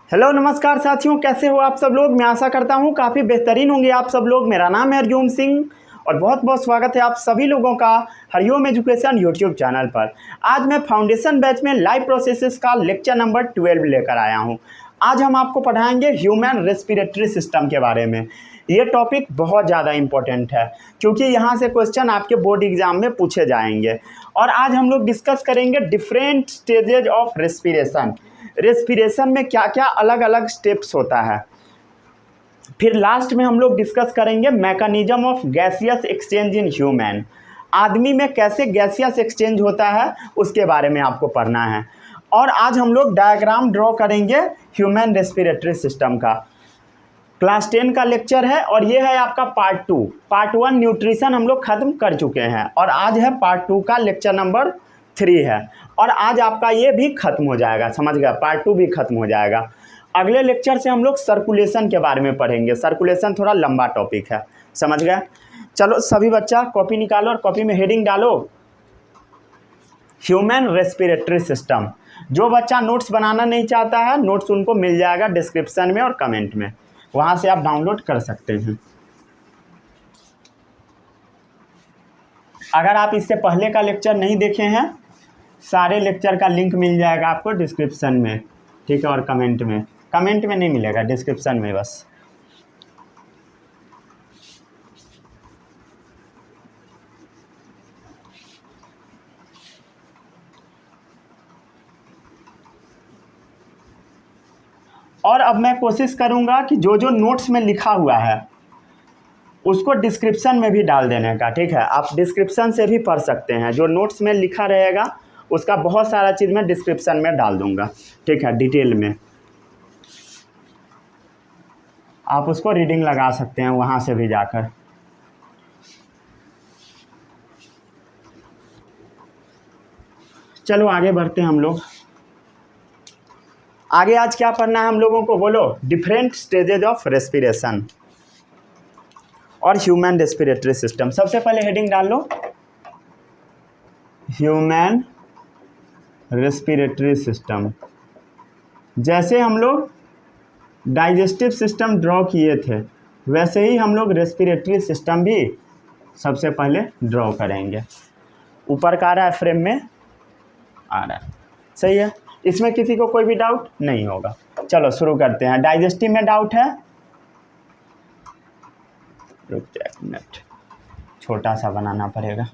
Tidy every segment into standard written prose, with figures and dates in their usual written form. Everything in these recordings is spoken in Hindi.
हेलो नमस्कार साथियों, कैसे हो आप सब लोग। मैं आशा करता हूँ काफ़ी बेहतरीन होंगे आप सब लोग। मेरा नाम है हरजोम सिंह और बहुत बहुत स्वागत है आप सभी लोगों का हरिओम एजुकेशन यूट्यूब चैनल पर। आज मैं फाउंडेशन बैच में लाइव प्रोसेसेस का लेक्चर नंबर 12 लेकर आया हूँ। आज हम आपको पढ़ाएंगे ह्यूमन रेस्पिरेटरी सिस्टम के बारे में। ये टॉपिक बहुत ज़्यादा इम्पोर्टेंट है क्योंकि यहाँ से क्वेश्चन आपके बोर्ड एग्जाम में पूछे जाएंगे। और आज हम लोग डिस्कस करेंगे different stages of respiration. Respiration में क्या क्या अलग अलग स्टेप्स होता है। फिर लास्ट में हम लोग डिस्कस करेंगे mechanism of gaseous exchange in human. आदमी में कैसे गैसियस एक्सचेंज होता है उसके बारे में आपको पढ़ना है। और आज हम लोग डायग्राम ड्रॉ करेंगे ह्यूमन रेस्पिरेटरी सिस्टम का। क्लास 10 का लेक्चर है और ये है आपका पार्ट 2। पार्ट 1 न्यूट्रिशन हम लोग ख़त्म कर चुके हैं और आज है पार्ट 2 का लेक्चर नंबर 3 है। और आज आपका ये भी ख़त्म हो जाएगा, समझ गया, पार्ट 2 भी ख़त्म हो जाएगा। अगले लेक्चर से हम लोग सर्कुलेशन के बारे में पढ़ेंगे। सर्कुलेशन थोड़ा लंबा टॉपिक है, समझ गए। चलो सभी बच्चा कॉपी निकालो और कॉपी में हेडिंग डालो ह्यूमन रेस्पिरेटरी सिस्टम। जो बच्चा नोट्स बनाना नहीं चाहता है, नोट्स उनको मिल जाएगा डिस्क्रिप्शन में और कमेंट में, वहाँ से आप डाउनलोड कर सकते हैं। अगर आप इससे पहले का लेक्चर नहीं देखे हैं, सारे लेक्चर का लिंक मिल जाएगा आपको डिस्क्रिप्शन में, ठीक है। और कमेंट में नहीं मिलेगा, डिस्क्रिप्शन में बस। और अब मैं कोशिश करूंगा कि जो जो नोट्स में लिखा हुआ है उसको डिस्क्रिप्शन में भी डाल देने का, ठीक है। आप डिस्क्रिप्शन से भी पढ़ सकते हैं। जो नोट्स में लिखा रहेगा उसका बहुत सारा चीज़ मैं डिस्क्रिप्शन में डाल दूंगा, ठीक है, डिटेल में। आप उसको रीडिंग लगा सकते हैं वहाँ से भी जाकर। चलो आगे बढ़ते हैं हम लोग। आगे आज क्या पढ़ना है हम लोगों को, बोलो। डिफरेंट स्टेजेज ऑफ रेस्पिरेशन और ह्यूमन रेस्पिरेटरी सिस्टम। सबसे पहले हेडिंग डाल लो ह्यूमन रेस्पिरेटरी सिस्टम। जैसे हम लोग डाइजेस्टिव सिस्टम ड्रॉ किए थे वैसे ही हम लोग रेस्पिरेटरी सिस्टम भी सबसे पहले ड्रॉ करेंगे। ऊपर का आ रहा है, फ्रेम में आ रहा है, सही है। इसमें किसी को कोई भी डाउट नहीं होगा। चलो शुरू करते हैं। डाइजेस्टिव में डाउट है, रुक जाए एक मिनट, छोटा सा बनाना पड़ेगा।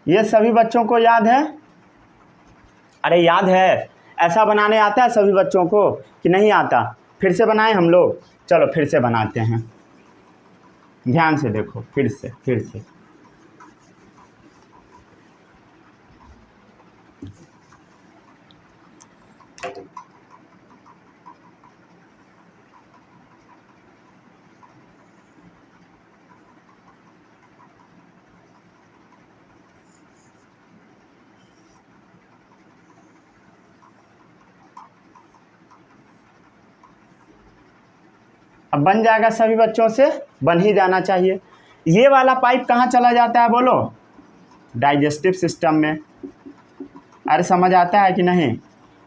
ये सभी बच्चों को याद है? अरे याद है, ऐसा बनाने आता है सभी बच्चों को कि नहीं आता? फिर से बनाएं हम लोग। चलो फिर से बनाते हैं, ध्यान से देखो, फिर से। अब बन जाएगा, सभी बच्चों से बन ही जाना चाहिए। ये वाला पाइप कहाँ चला जाता है बोलो? डाइजेस्टिव सिस्टम में। अरे समझ आता है कि नहीं?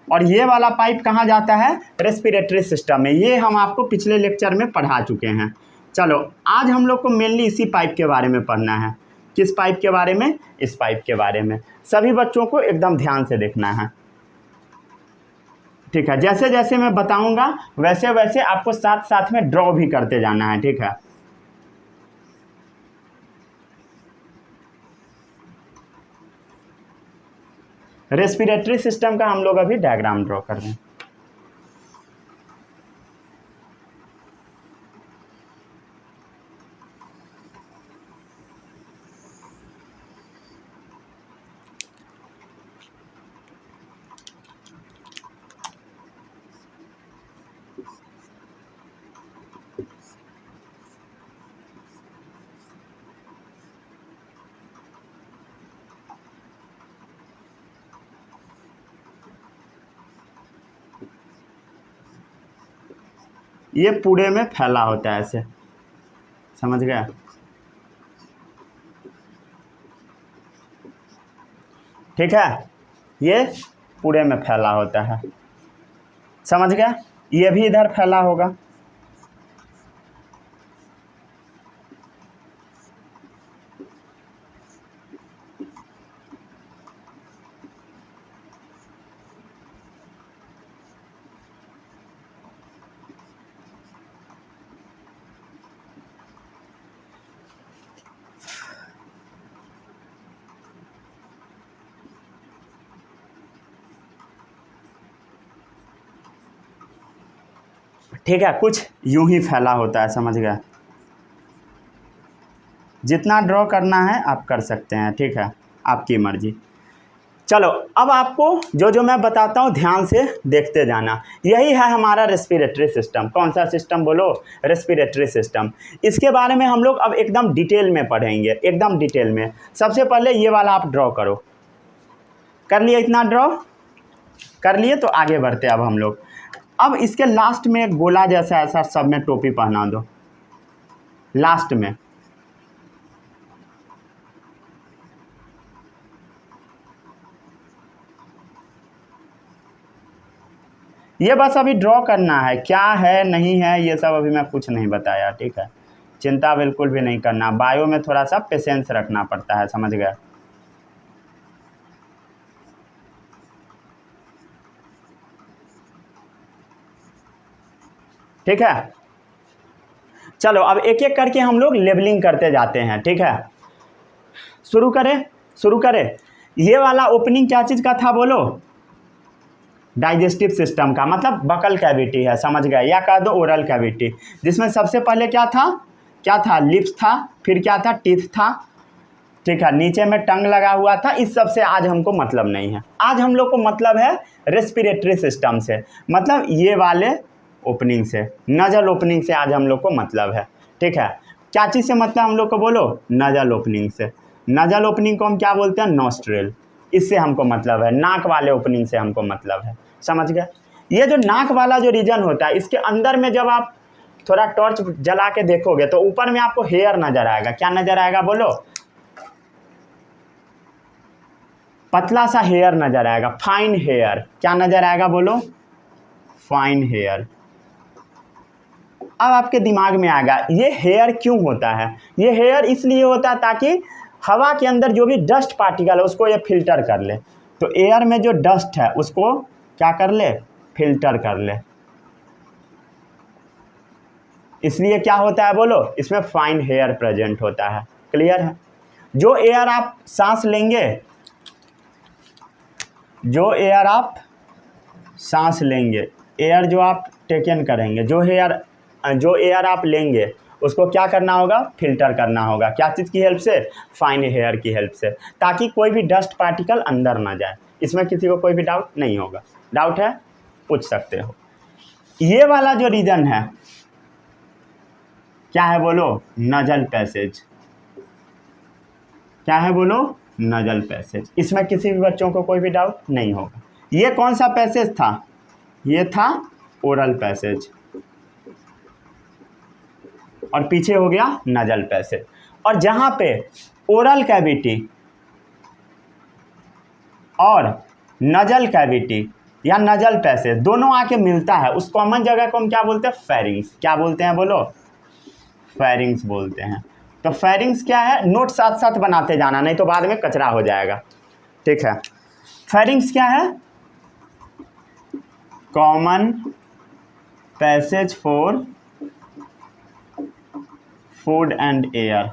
और ये वाला पाइप कहाँ जाता है? रेस्पिरेटरी सिस्टम में। ये हम आपको पिछले लेक्चर में पढ़ा चुके हैं। चलो आज हम लोग को मेनली इसी पाइप के बारे में पढ़ना है। किस पाइप के बारे में? इस पाइप के बारे में। सभी बच्चों को एकदम ध्यान से देखना है, ठीक है। जैसे जैसे मैं बताऊंगा वैसे वैसे आपको साथ साथ में ड्रॉ भी करते जाना है, ठीक है। रेस्पिरेटरी सिस्टम का हम लोग अभी डायग्राम ड्रॉ कर रहे हैं। ये पूरे में फैला होता है ऐसे, समझ गया। ठीक है, ये पूरे में फैला होता है, समझ गया। ये भी इधर फैला होगा। ठीक है, कुछ यूं ही फैला होता है, समझ गया। जितना ड्रॉ करना है आप कर सकते हैं, ठीक है, आपकी मर्जी। चलो अब आपको जो जो मैं बताता हूँ ध्यान से देखते जाना। यही है हमारा रेस्पिरेटरी सिस्टम। कौन सा सिस्टम बोलो? Respiratory system. इसके बारे में हम लोग अब एकदम डिटेल में पढ़ेंगे, एकदम डिटेल में। सबसे पहले ये वाला आप ड्रॉ करो। कर लिए? इतना ड्रॉ कर लिए तो आगे बढ़ते अब हम लोग। अब इसके लास्ट में एक गोला जैसा ऐसा सब में टोपी पहना दो, लास्ट में। ये बस अभी ड्रॉ करना है, क्या है नहीं है ये सब अभी मैं कुछ नहीं बताया, ठीक है। चिंता बिल्कुल भी नहीं करना। बायो में थोड़ा सा पेशेंस रखना पड़ता है, समझ गए। ठीक है, चलो अब एक एक करके हम लोग लेबलिंग करते जाते हैं, ठीक है। शुरू करें। ये वाला ओपनिंग क्या चीज़ का था बोलो? डाइजेस्टिव सिस्टम का, मतलब बकल कैविटी है, समझ गए। या कह दो ओरल कैविटी, जिसमें सबसे पहले क्या था? लिप्स था, फिर क्या था? टीथ था, ठीक है। नीचे में टंग लगा हुआ था। इस सब से आज हमको मतलब नहीं है। आज हम लोग को मतलब है रेस्पिरेटरी सिस्टम से, मतलब ये वाले ओपनिंग से, नजल ओपनिंग से आज हम लोग को मतलब है, ठीक है। क्या चीज़ से मतलब हम लोग को बोलो? नजल ओपनिंग से। नजल ओपनिंग को हम क्या बोलते हैं? नॉस्ट्रिल। इससे हमको मतलब है, नाक वाले ओपनिंग से हमको मतलब है, समझ गए। ये जो नाक वाला जो रीजन होता है, इसके अंदर में जब आप थोड़ा टॉर्च जला के देखोगे तो ऊपर में आपको हेयर नजर आएगा। क्या नजर आएगा बोलो? पतला सा हेयर नजर आएगा, फाइन हेयर। क्या नजर आएगा बोलो? Fine here. अब आपके दिमाग में आएगा ये हेयर क्यों होता है? ये हेयर इसलिए होता है ताकि हवा के अंदर जो भी डस्ट पार्टिकल है उसको ये फिल्टर कर ले। तो एयर में जो डस्ट है उसको क्या कर ले? फिल्टर कर ले। इसलिए क्या होता है बोलो? इसमें फाइन हेयर प्रेजेंट होता है। क्लियर है? जो एयर आप सांस लेंगे, एयर जो आप टेकन करेंगे, जो एयर आप लेंगे उसको क्या करना होगा? फिल्टर करना होगा। क्या चीज़ की हेल्प से? फाइन हेयर की हेल्प से, ताकि कोई भी डस्ट पार्टिकल अंदर ना जाए। इसमें किसी को कोई भी डाउट नहीं होगा। डाउट है? पूछ सकते हो। ये वाला जो रीजन है क्या है बोलो? Nasal passage. क्या है बोलो? Nasal passage. इसमें किसी भी बच्चों को कोई भी डाउट नहीं होगा। ये कौन सा पैसेज था? ये था ओरल पैसेज, और पीछे हो गया नजल पैसेज। और जहां पे ओरल कैविटी और नजल कैविटी या नजल पैसेज दोनों आके मिलता है, उस कॉमन जगह को हम क्या बोलते हैं? फेरिंग्स। क्या बोलते हैं बोलो? फेरिंग्स बोलते हैं। तो फेरिंग्स क्या है? नोट साथ साथ बनाते जाना, नहीं तो बाद में कचरा हो जाएगा, ठीक है। फेरिंग्स क्या है? Common passage for food and air,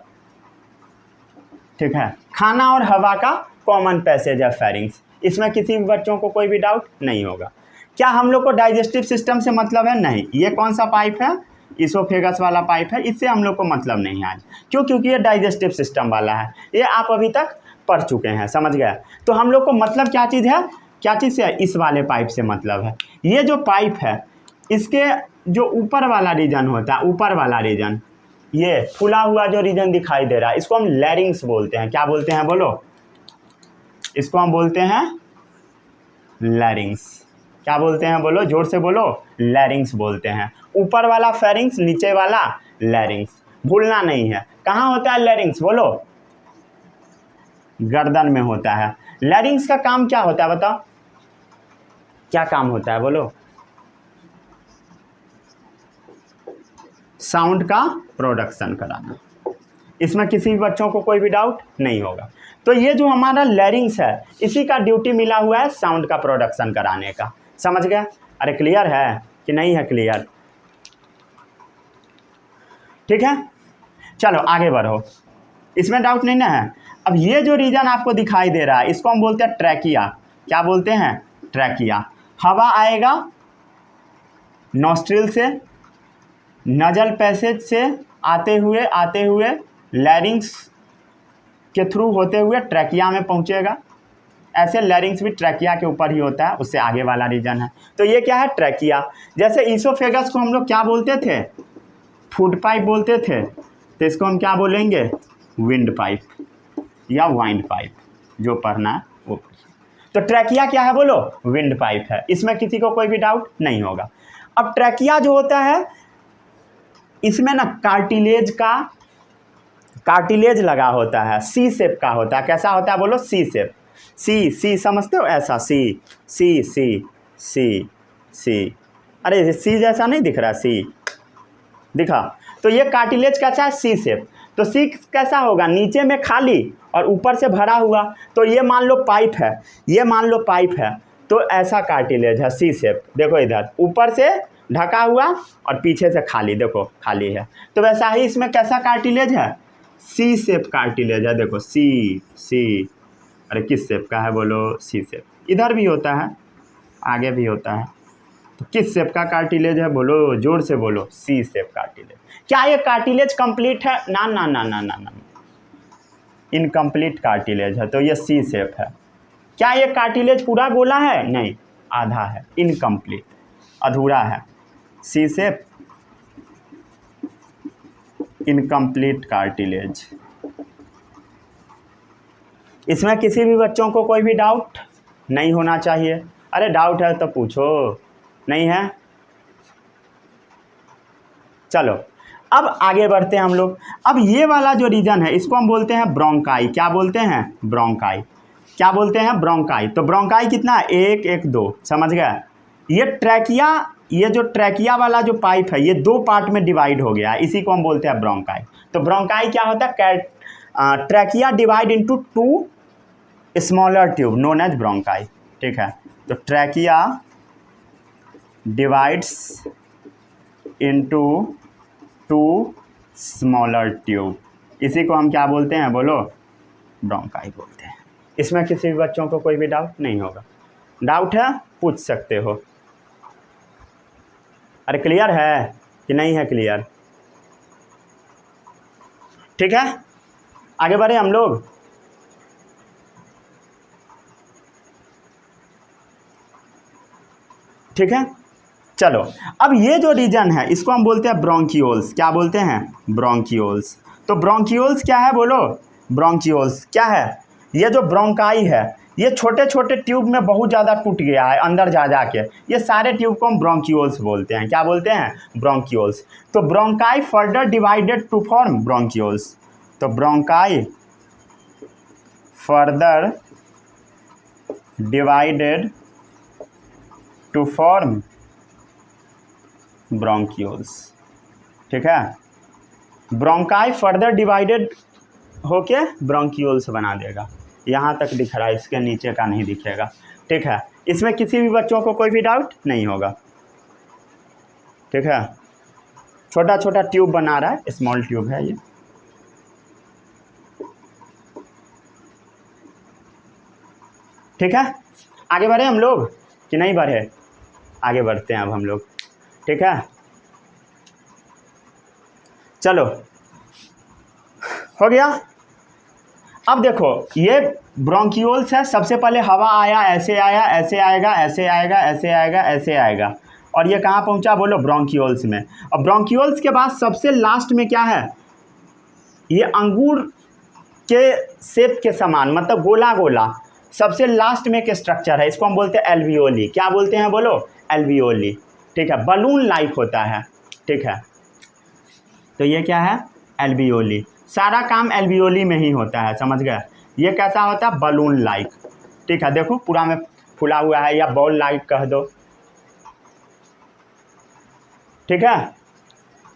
ठीक है। खाना और हवा का कॉमन पैसेज है फेरिंग्स। इसमें किसी भी बच्चों को कोई भी डाउट नहीं होगा। क्या हम लोग को डाइजेस्टिव सिस्टम से मतलब है? नहीं। ये कौन सा पाइप है? इसोफेगस वाला पाइप है। इससे हम लोग को मतलब नहीं है आज। क्यों? क्योंकि ये डाइजेस्टिव सिस्टम वाला है। ये आप अभी तक पढ़ चुके हैं, समझ गए। तो हम लोग को मतलब क्या चीज़ है? क्या चीज़ से? इस वाले पाइप से मतलब है। ये जो पाइप है इसके जो ऊपर वाला रीजन होता है, ऊपर वाला रीजन, ये फूला हुआ जो रीजन दिखाई दे रहा है, इसको हम लैरिंग्स बोलते हैं। क्या बोलते हैं बोलो? इसको हम बोलते हैं लैरिंग्स। क्या बोलते हैं बोलो? जोर से बोलो। लैरिंग्स बोलते हैं। ऊपर वाला फेरिंग्स, नीचे वाला लैरिंग्स, भूलना नहीं है। कहाँ होता है लैरिंग्स, बोलो? गर्दन में होता है। लैरिंग्स का काम क्या होता है बताओ, क्या काम होता है बोलो? साउंड का प्रोडक्शन कराना। इसमें किसी भी बच्चों को कोई भी डाउट नहीं होगा। तो ये जो हमारा लैरिंग्स है, इसी का ड्यूटी मिला हुआ है साउंड का प्रोडक्शन कराने का। समझ गए? अरे क्लियर है कि नहीं है क्लियर? ठीक है, चलो आगे बढ़ो, इसमें डाउट नहीं ना है। अब ये जो रीजन आपको दिखाई दे रहा है, इसको हम बोलते हैं ट्रैकिया। क्या बोलते हैं? ट्रैकिया। हवा आएगा नॉस्ट्रिल से, नजल पैसेज से आते हुए लैरिंग्स के थ्रू होते हुए ट्रैकिया में पहुंचेगा। ऐसे लैरिंग्स भी ट्रैकिया के ऊपर ही होता है, उससे आगे वाला रीजन है। तो ये क्या है? ट्रैकिया। जैसे ईसोफेगस को हम लोग क्या बोलते थे? फूड पाइप बोलते थे, तो इसको हम क्या बोलेंगे? विंड पाइप या वाइंड पाइप, जो पढ़ना है वो। तो ट्रैकिया क्या है बोलो? विंड पाइप है। इसमें किसी को कोई भी डाउट नहीं होगा। अब ट्रैकिया जो होता है, इसमें ना कार्टिलेज लगा होता है, सी शेप का होता है। कैसा होता है बोलो? सी शेप। सी समझते हो? ऐसा सी सी सी सी सी। अरे सी जैसा नहीं दिख रहा? सी दिखा? तो ये कार्टिलेज कैसा है? सी शेप। तो सी कैसा होगा? नीचे में खाली और ऊपर से भरा हुआ। तो ये मान लो पाइप है, ये मान लो पाइप है, तो ऐसा कार्टिलेज है, सी शेप। देखो इधर ऊपर से ढका हुआ और पीछे से खाली, देखो खाली है। तो वैसा ही इसमें कैसा कार्टिलेज है? सी शेप कार्टिलेज है। देखो सी। अरे किस शेप का है बोलो? सी शेप। इधर भी होता है, आगे भी होता है। तो किस शेप का कार्टिलेज है बोलो? जोर से बोलो। सी शेप कार्टिलेज। क्या ये कार्टिलेज कंप्लीट है? ना ना ना ना ना ना, इनकम्प्लीट कार्टिलेज है। तो ये सी शेप है। क्या ये कार्टिलेज पूरा गोला है? नहीं, आधा है, इनकम्प्लीट, अधूरा है। सी शेप, इनकम्प्लीट कार्टिलेज। इसमें किसी भी बच्चों को कोई भी डाउट नहीं होना चाहिए। अरे डाउट है तो पूछो, नहीं है? चलो अब आगे बढ़ते हैं हम लोग। अब ये वाला जो रीजन है, इसको हम बोलते हैं ब्रोंकाई। क्या बोलते हैं? ब्रोंकाई। क्या बोलते हैं? ब्रोंकाई। तो ब्रोंकाई कितना? 1 1 2। समझ गया? ये ट्रैकिया, ये जो ट्रैकिया वाला जो पाइप है, ये 2 पार्ट में डिवाइड हो गया है, इसी को हम बोलते हैं ब्रोंकाई। तो ब्रोंकाई क्या होता है? Trachea divide into 2 smaller tube known as bronchi. ठीक है, तो trachea divides into 2 smaller tube, इसी को हम क्या बोलते हैं बोलो? ब्रोंकाई बोलते हैं। इसमें किसी भी बच्चों को कोई भी डाउट नहीं होगा। डाउट है पूछ सकते हो। अरे क्लियर है कि नहीं है क्लियर? ठीक है, आगे बढ़े हम लोग। ठीक है, चलो अब ये जो रीजन है, इसको हम बोलते हैं ब्रोंकियोल्स। क्या बोलते हैं? ब्रोंकियोल्स। तो ब्रोंकियोल्स क्या है बोलो? ब्रोंकियोल्स क्या है? ये जो ब्रोंकाई है, ये छोटे छोटे ट्यूब में बहुत ज़्यादा टूट गया है अंदर जा के। ये सारे ट्यूब को हम ब्रोंकियोल्स बोलते हैं। क्या बोलते हैं? ब्रोंकियोल्स। तो bronchi further divided to form bronchioles. तो bronchi further divided to form bronchioles. ठीक है, ब्रोंकाई फर्दर डिवाइडेड होके ब्रोंकियोल्स बना देगा। यहाँ तक दिख रहा है, इसके नीचे का नहीं दिखेगा। ठीक है, इसमें किसी भी बच्चों को कोई भी डाउट नहीं होगा। ठीक है, छोटा छोटा ट्यूब बना रहा है, स्मॉल ट्यूब है ये। ठीक है, आगे बढ़े हम लोग कि नहीं बढ़े? आगे बढ़ते हैं अब हम लोग। ठीक है, चलो हो गया। अब देखो ये ब्रोंकियोल्स है। सबसे पहले हवा आया, ऐसे आया, ऐसे आएगा, ऐसे आएगा, ऐसे आएगा, ऐसे आएगा, और ये कहाँ पहुँचा बोलो? ब्रोंकियोल्स में। और ब्रोंकियोल्स के बाद सबसे लास्ट में क्या है? ये अंगूर के शेप के समान, मतलब गोला गोला, सबसे लास्ट में एक स्ट्रक्चर है, इसको हम बोलते हैं एल्वियोली। क्या बोलते हैं बोलो? एल्वियोली। ठीक है, बलून लाइक होता है। ठीक है। तो ये क्या है, एल्वियोली। सारा काम एल्वियोली में ही होता है, समझ गए। ये कैसा होता है, बलून लाइक, ठीक है। देखो पूरा में फुला हुआ है, या बॉल लाइक कह दो, ठीक है।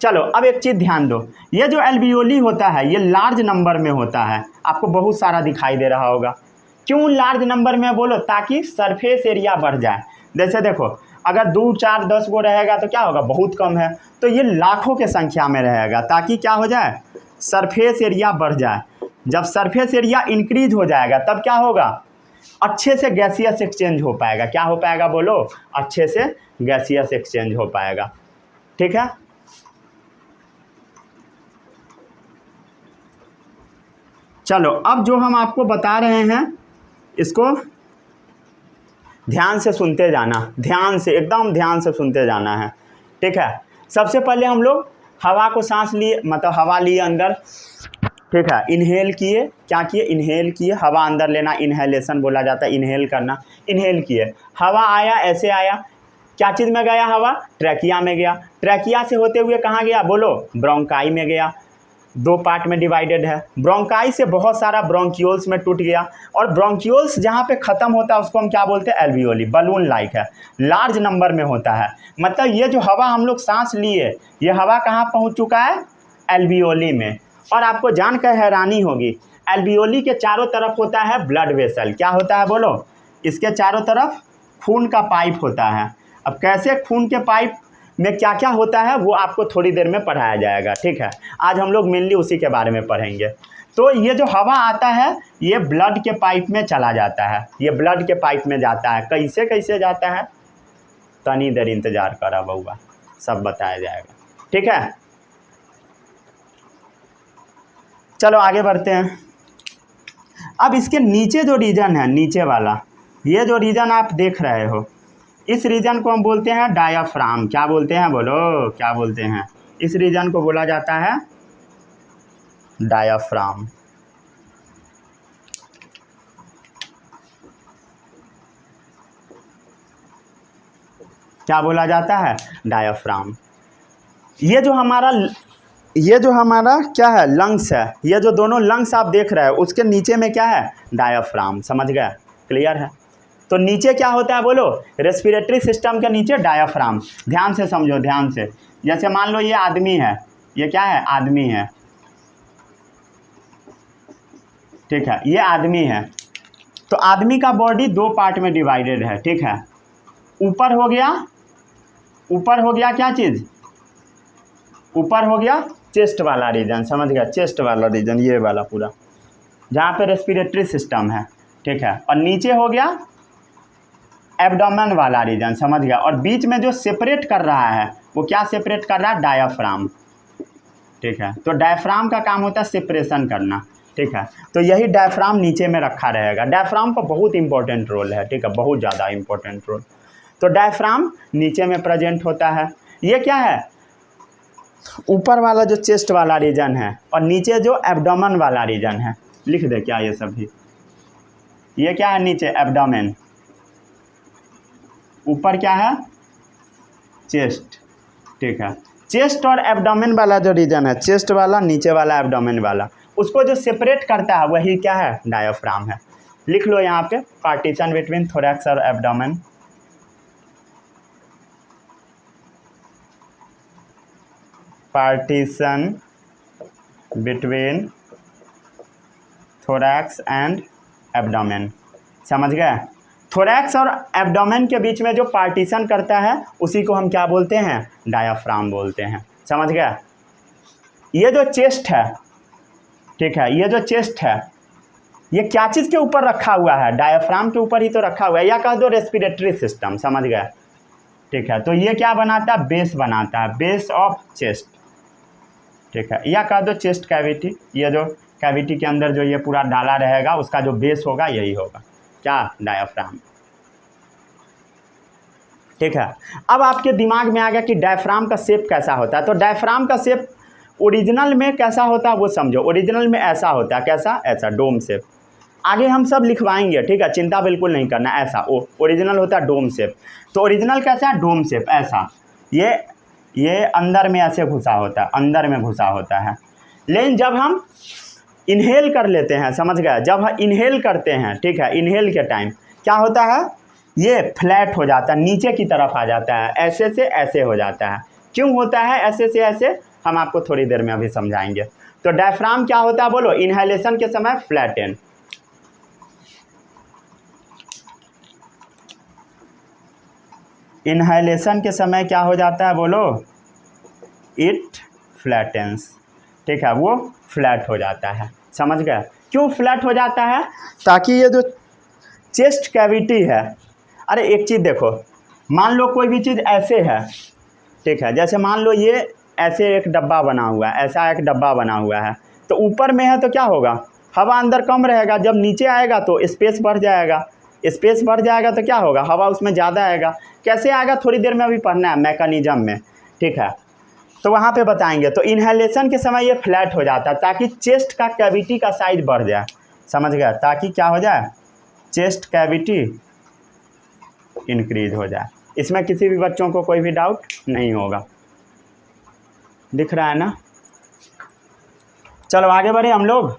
चलो अब एक चीज़ ध्यान दो, ये जो एल्वियोली होता है ये लार्ज नंबर में होता है, आपको बहुत सारा दिखाई दे रहा होगा। क्यों लार्ज नंबर में बोलो, ताकि सरफेस एरिया बढ़ जाए। जैसे देखो अगर 2, 4, 10 गो रहेगा तो क्या होगा, बहुत कम है, तो ये लाखों के संख्या में रहेगा, ताकि क्या हो जाए, सरफेस एरिया बढ़ जाए। जब सरफेस एरिया इंक्रीज हो जाएगा तब क्या होगा, अच्छे से गैसियस एक्सचेंज हो पाएगा। क्या हो पाएगा बोलो, अच्छे से गैसियस एक्सचेंज हो पाएगा, ठीक है। चलो अब जो हम आपको बता रहे हैं इसको ध्यान से सुनते जाना, ध्यान से, एकदम ध्यान से सुनते जाना है, ठीक है। सबसे पहले हम लोग हवा को सांस लिए, मतलब हवा लिए अंदर, ठीक है। इनहेल किए, क्या किए, इनहेल किए, हवा अंदर लेना इनहेलेशन बोला जाता है, इनहेल करना। इनहेल किए, हवा आया, ऐसे आया, क्या चीज़ में गया हवा, ट्रैकिया में गया। ट्रैकिया से होते हुए कहाँ गया बोलो, ब्रोंकाई में गया। 2 पार्ट में डिवाइडेड है। ब्रोंकाई से बहुत सारा ब्रोंक्यूल्स में टूट गया, और ब्रोंक्यूल्स जहाँ पे ख़त्म होता है उसको हम क्या बोलते हैं, एल्वियोली। बलून लाइक है, लार्ज नंबर में होता है। मतलब ये जो हवा हम लोग सांस लिए, ये हवा कहाँ पहुँच चुका है, एल्वियोली में। और आपको जानकर हैरानी होगी, एल्वियोली के चारों तरफ होता है ब्लड वेसल। क्या होता है बोलो, इसके चारों तरफ खून का पाइप होता है। अब कैसे खून के पाइप में क्या क्या होता है वो आपको थोड़ी देर में पढ़ाया जाएगा, ठीक है। आज हम लोग मेनली उसी के बारे में पढ़ेंगे। तो ये जो हवा आता है ये ब्लड के पाइप में चला जाता है, ये ब्लड के पाइप में जाता है। कैसे कैसे जाता है, तनी देर इंतजार करा बउआ, सब बताया जाएगा, ठीक है। चलो आगे बढ़ते हैं। अब इसके नीचे जो रीजन है, नीचे वाला, ये जो रीजन आप देख रहे हो, इस रीजन को हम बोलते हैं डायाफ्राम। क्या बोलते हैं बोलो, क्या बोलते हैं, इस रीजन को बोला जाता है डायाफ्राम। क्या बोला जाता है, डायाफ्राम। ये जो हमारा क्या है, लंग्स है, ये जो दोनों लंग्स आप देख रहे हैं उसके नीचे में क्या है, डायाफ्राम। समझ गए, क्लियर है। तो नीचे क्या होता है बोलो, रेस्पिरेटरी सिस्टम के नीचे डायाफ्राम। ध्यान से समझो, ध्यान से। जैसे मान लो ये आदमी है, ये क्या है, आदमी है, ठीक है, ये आदमी है। तो आदमी का बॉडी 2 पार्ट में डिवाइडेड है, ठीक है। ऊपर हो गया क्या चीज़, ऊपर हो गया चेस्ट वाला रीजन, समझ गया, चेस्ट वाला रीजन, ये वाला पूरा जहाँ पे रेस्पिरेटरी सिस्टम है, ठीक है। और नीचे हो गया एब्डोमेन वाला रीजन, समझ गया। और बीच में जो सेपरेट कर रहा है वो क्या सेपरेट कर रहा है, डायाफ्राम, ठीक है। तो डायफ्राम का काम होता है सेपरेशन करना, ठीक है। तो यही डायफ्राम नीचे में रखा रहेगा। डायफ्राम का बहुत इंपॉर्टेंट रोल है, ठीक है, बहुत ज़्यादा इंपॉर्टेंट रोल। तो डायफ्राम नीचे में प्रेजेंट होता है। ये क्या है, ऊपर वाला जो चेस्ट वाला रीजन है, और नीचे जो एब्डोमेन वाला रीजन है। लिख दे क्या ये सभी, ये क्या है, नीचे एब्डोमेन, ऊपर क्या है, चेस्ट, ठीक है। चेस्ट और एब्डोमेन वाला जो रीजन है, चेस्ट वाला, नीचे वाला एब्डोमेन वाला, उसको जो सेपरेट करता है वही क्या है, डायाफ्राम है। लिख लो यहाँ पे, पार्टीशन बिटवीन थोरैक्स और abdomen. Partition between thorax and abdomen, समझ गए। थोरैक्स और एब्डोमेन के बीच में जो पार्टीशन करता है उसी को हम क्या बोलते हैं, डायाफ्राम बोलते हैं, समझ गए। ये जो चेस्ट है, ठीक है, ये जो चेस्ट है ये क्या चीज़ के ऊपर रखा हुआ है, डायाफ्राम के ऊपर ही तो रखा हुआ है, या कह दो रेस्पिरेटरी सिस्टम, समझ गए, ठीक है। तो ये क्या बनाता है, बेस बनाता है, बेस ऑफ चेस्ट, ठीक है, या कह दो चेस्ट कैविटी। ये जो कैविटी के अंदर जो ये पूरा डाला रहेगा उसका जो बेस होगा यही होगा, क्या, डायाफ्राम, ठीक है। अब आपके दिमाग में आ गया कि डायफ्राम का शेप कैसा होता है। तो डायफ्राम का शेप ओरिजिनल में कैसा होता है वो समझो। ओरिजिनल में ऐसा होता है, कैसा, ऐसा डोम शेप। आगे हम सब लिखवाएंगे, ठीक है, चिंता बिल्कुल नहीं करना। ऐसा ओरिजिनल होता है डोम शेप। तो ओरिजिनल कैसा है, डोम शेप, ऐसा। ये ये अंदर में ऐसे घुसा होता है, अंदर में घुसा होता है। लेकिन जब हम इनहेल कर लेते हैं, समझ गए, जब हम इनहेल करते हैं, ठीक है, इनहेल के टाइम क्या होता है, ये फ्लैट हो जाता है, नीचे की तरफ आ जाता है, ऐसे से ऐसे हो जाता है। क्यों होता है ऐसे से ऐसे, हम आपको थोड़ी देर में अभी समझाएंगे। तो डायफ्राम क्या होता है बोलो, इनहेलेशन के समय फ्लैटन, इनहेलेशन के समय क्या हो जाता है बोलो, इट फ्लैटेंस, ठीक है, वो फ्लैट हो जाता है। समझ गए क्यों फ्लैट हो जाता है, ताकि ये जो चेस्ट कैविटी है, अरे एक चीज़ देखो, मान लो कोई भी चीज़ ऐसे है, ठीक है, जैसे मान लो ये ऐसे एक डब्बा बना हुआ है, ऐसा एक डब्बा बना हुआ है, तो ऊपर में है तो क्या होगा, हवा अंदर कम रहेगा, जब नीचे आएगा तो स्पेस बढ़ जाएगा, स्पेस बढ़ जाएगा तो क्या होगा, हवा उसमें ज़्यादा आएगा। कैसे आएगा थोड़ी देर में अभी पढ़ना है मैकेनिज्म में, ठीक है, तो वहाँ पे बताएंगे। तो इनहेलेशन के समय ये फ्लैट हो जाता है ताकि चेस्ट का कैविटी का साइज बढ़ जाए, समझ गया, ताकि क्या हो जाए, चेस्ट कैविटी इंक्रीज हो जाए। इसमें किसी भी बच्चों को कोई भी डाउट नहीं होगा, दिख रहा है ना। चलो आगे बढ़े, हम लोग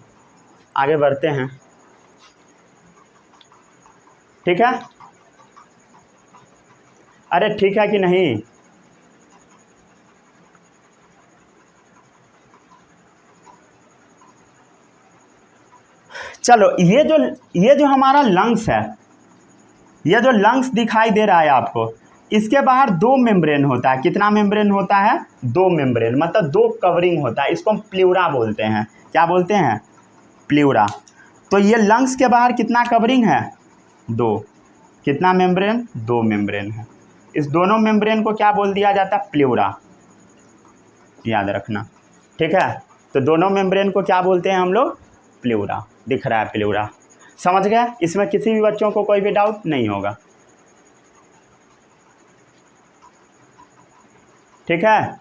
आगे बढ़ते हैं, ठीक है, अरे ठीक है कि नहीं। चलो ये जो हमारा लंग्स है, ये जो लंग्स दिखाई दे रहा है आपको, इसके बाहर दो मेम्ब्रेन होता है। कितना मेम्ब्रेन होता है, दो मेम्ब्रेन, मतलब दो कवरिंग होता है। इसको हम प्ल्यूरा बोलते हैं। क्या बोलते हैं, प्ल्यूरा। तो ये लंग्स के बाहर कितना कवरिंग है, दो। कितना मेम्ब्रेन, दो मेम्ब्रेन है। इस दोनों मेम्ब्रेन को क्या बोल दिया जाता है, प्ल्यूरा, याद रखना, ठीक है। तो दोनों मेम्ब्रेन को क्या बोलते हैं हम लोग, प्ल्यूरा। दिख रहा है प्ल्यूरा, समझ गए। इसमें किसी भी बच्चों को कोई भी डाउट नहीं होगा, ठीक है।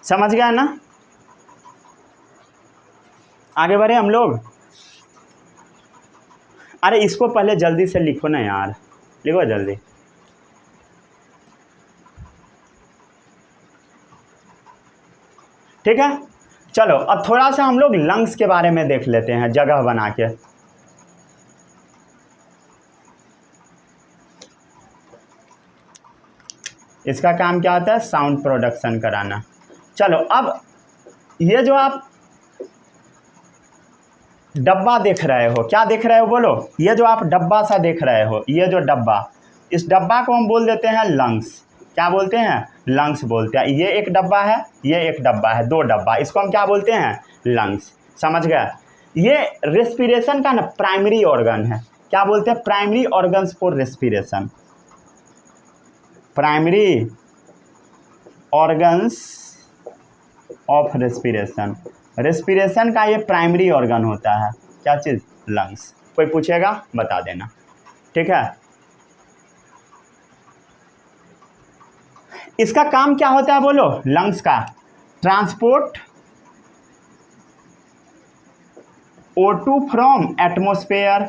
समझ गया ना। आगे बढ़े हम लोग। अरे इसको पहले जल्दी से लिखो ना यार, लिखो जल्दी। ठीक है, चलो अब थोड़ा सा हम लोग लंग्स के बारे में देख लेते हैं, जगह बना के। इसका काम क्या होता है, साउंड प्रोडक्शन कराना। चलो अब ये जो आप डब्बा देख रहे हो, क्या देख रहे हो बोलो, ये जो आप डब्बा सा देख रहे हो, ये जो डब्बा, इस डब्बा को हम बोल देते हैं लंग्स। क्या बोलते हैं, लंग्स बोलते हैं। ये एक डब्बा है, ये एक डब्बा है, दो डब्बा, इसको हम क्या बोलते हैं, लंग्स। समझ गए। ये रेस्पिरेशन का ना प्राइमरी ऑर्गन है। क्या बोलते हैं, primary organs for respiration, primary organs of respiration. Respiration का ये प्राइमरी ऑर्गन होता है, क्या चीज़, लंग्स। कोई पूछेगा बता देना, ठीक है। इसका काम क्या होता है बोलो, लंग्स का, ट्रांसपोर्ट O2 फ्रॉम एटमॉस्फेयर।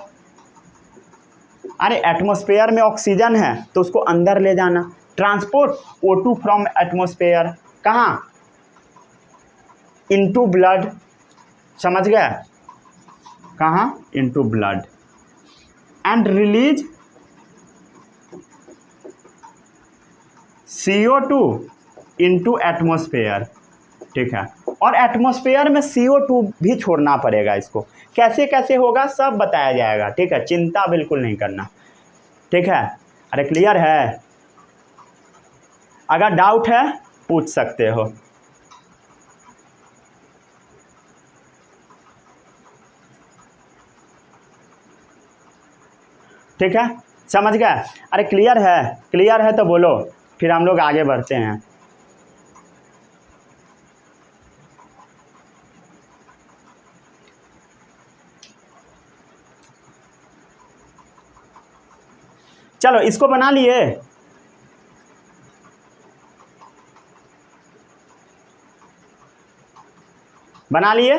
अरे एटमॉस्फेयर में ऑक्सीजन है तो उसको अंदर ले जाना, ट्रांसपोर्ट O2 फ्रॉम एटमॉस्फेयर, कहाँ, इनटू ब्लड। समझ गए, कहाँ, into blood, and release CO2 into atmosphere, ठीक है। और एटमॉस्फेयर में CO2 भी छोड़ना पड़ेगा इसको। कैसे कैसे होगा सब बताया जाएगा, ठीक है, चिंता बिल्कुल नहीं करना, ठीक है। अरे क्लियर है, अगर डाउट है पूछ सकते हो। ठीक है, समझ गए। अरे क्लियर है, क्लियर है तो बोलो, फिर हम लोग आगे बढ़ते हैं। चलो इसको बना लिए। बना लिए।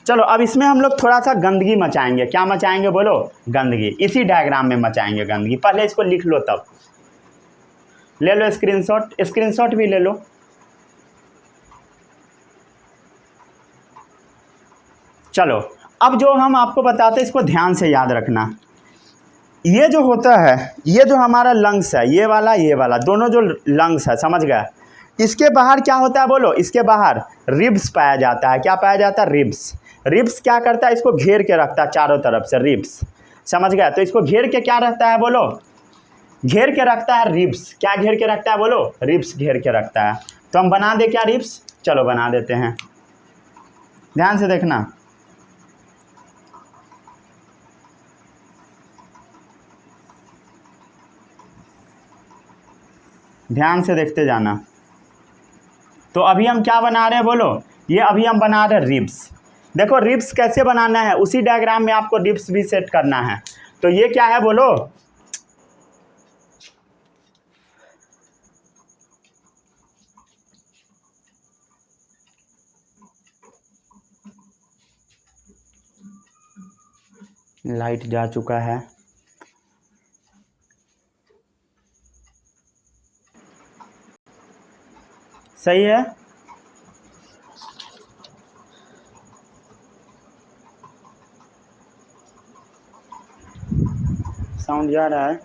चलो अब इसमें हम लोग थोड़ा सा गंदगी मचाएंगे। क्या मचाएंगे बोलो? गंदगी। इसी डायग्राम में मचाएंगे गंदगी। पहले इसको लिख लो, तब ले लो स्क्रीनशॉट, स्क्रीनशॉट भी ले लो। चलो अब जो हम आपको बताते हैं इसको ध्यान से याद रखना। ये जो होता है, ये जो हमारा लंग्स है, ये वाला दोनों जो लंग्स है, समझ गए? इसके बाहर क्या होता है बोलो? इसके बाहर रिब्स पाया जाता है। क्या पाया जाता है? रिब्स। रिब्स क्या करता है? इसको घेर के रखता है चारों तरफ से, रिब्स। समझ गया? तो इसको घेर के क्या रखता है बोलो? घेर के रखता है रिब्स। क्या घेर के रखता है बोलो? रिब्स घेर के रखता है। तो हम बना दे क्या रिब्स? चलो बना देते हैं, ध्यान से देखना। ध्यान से देखते जाना। तो अभी हम क्या बना रहे हैं बोलो? ये अभी हम बना रहे हैं रिब्स। देखो रिब्स कैसे बनाना है, उसी डायग्राम में आपको रिब्स भी सेट करना है। तो ये क्या है बोलो? लाइट जा चुका है। सही है। साउंड जा रहा है।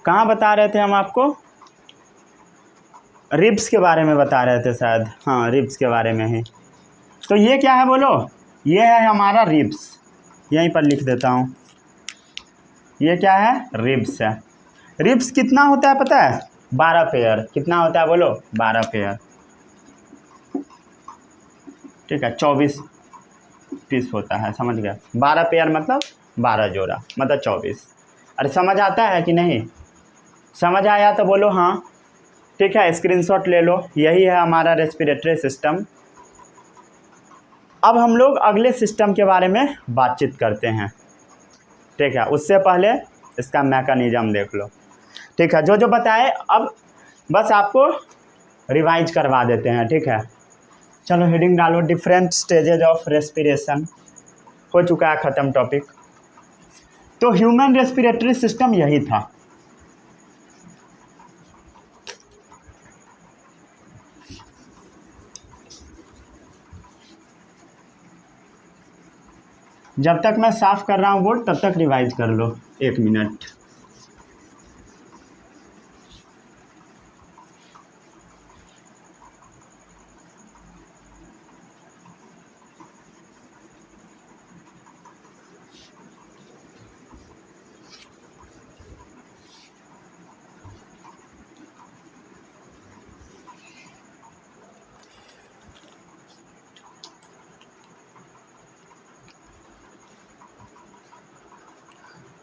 कहाँ बता रहे थे हम आपको? रिब्स के बारे में बता रहे थे शायद। हाँ, रिब्स के बारे में ही। तो ये क्या है बोलो? ये है हमारा रिब्स। यहीं पर लिख देता हूँ। ये क्या है? रिब्स है। रिब्स कितना होता है पता है? 12 पेयर। कितना होता है बोलो? 12 पेयर। ठीक है, 24 पीस होता है, समझ गया? 12 पेयर मतलब 12 जोड़ा, मतलब 24। अरे समझ आता है कि नहीं? समझ आया तो बोलो हाँ। ठीक है, स्क्रीनशॉट ले लो। यही है हमारा रेस्पिरेटरी सिस्टम। अब हम लोग अगले सिस्टम के बारे में बातचीत करते हैं। ठीक है, उससे पहले इसका मैकेनिज्म देख लो। ठीक है, जो जो बताए अब बस आपको रिवाइज करवा देते हैं। ठीक है, चलो हेडिंग डालो, डिफरेंट स्टेजेज ऑफ रेस्पिरेशन। हो चुका है ख़त्म टॉपिक। तो ह्यूमन रेस्पिरेटरी सिस्टम यही था। जब तक मैं साफ़ कर रहा हूँ बोर्ड, तब तक रिवाइज कर लो 1 मिनट।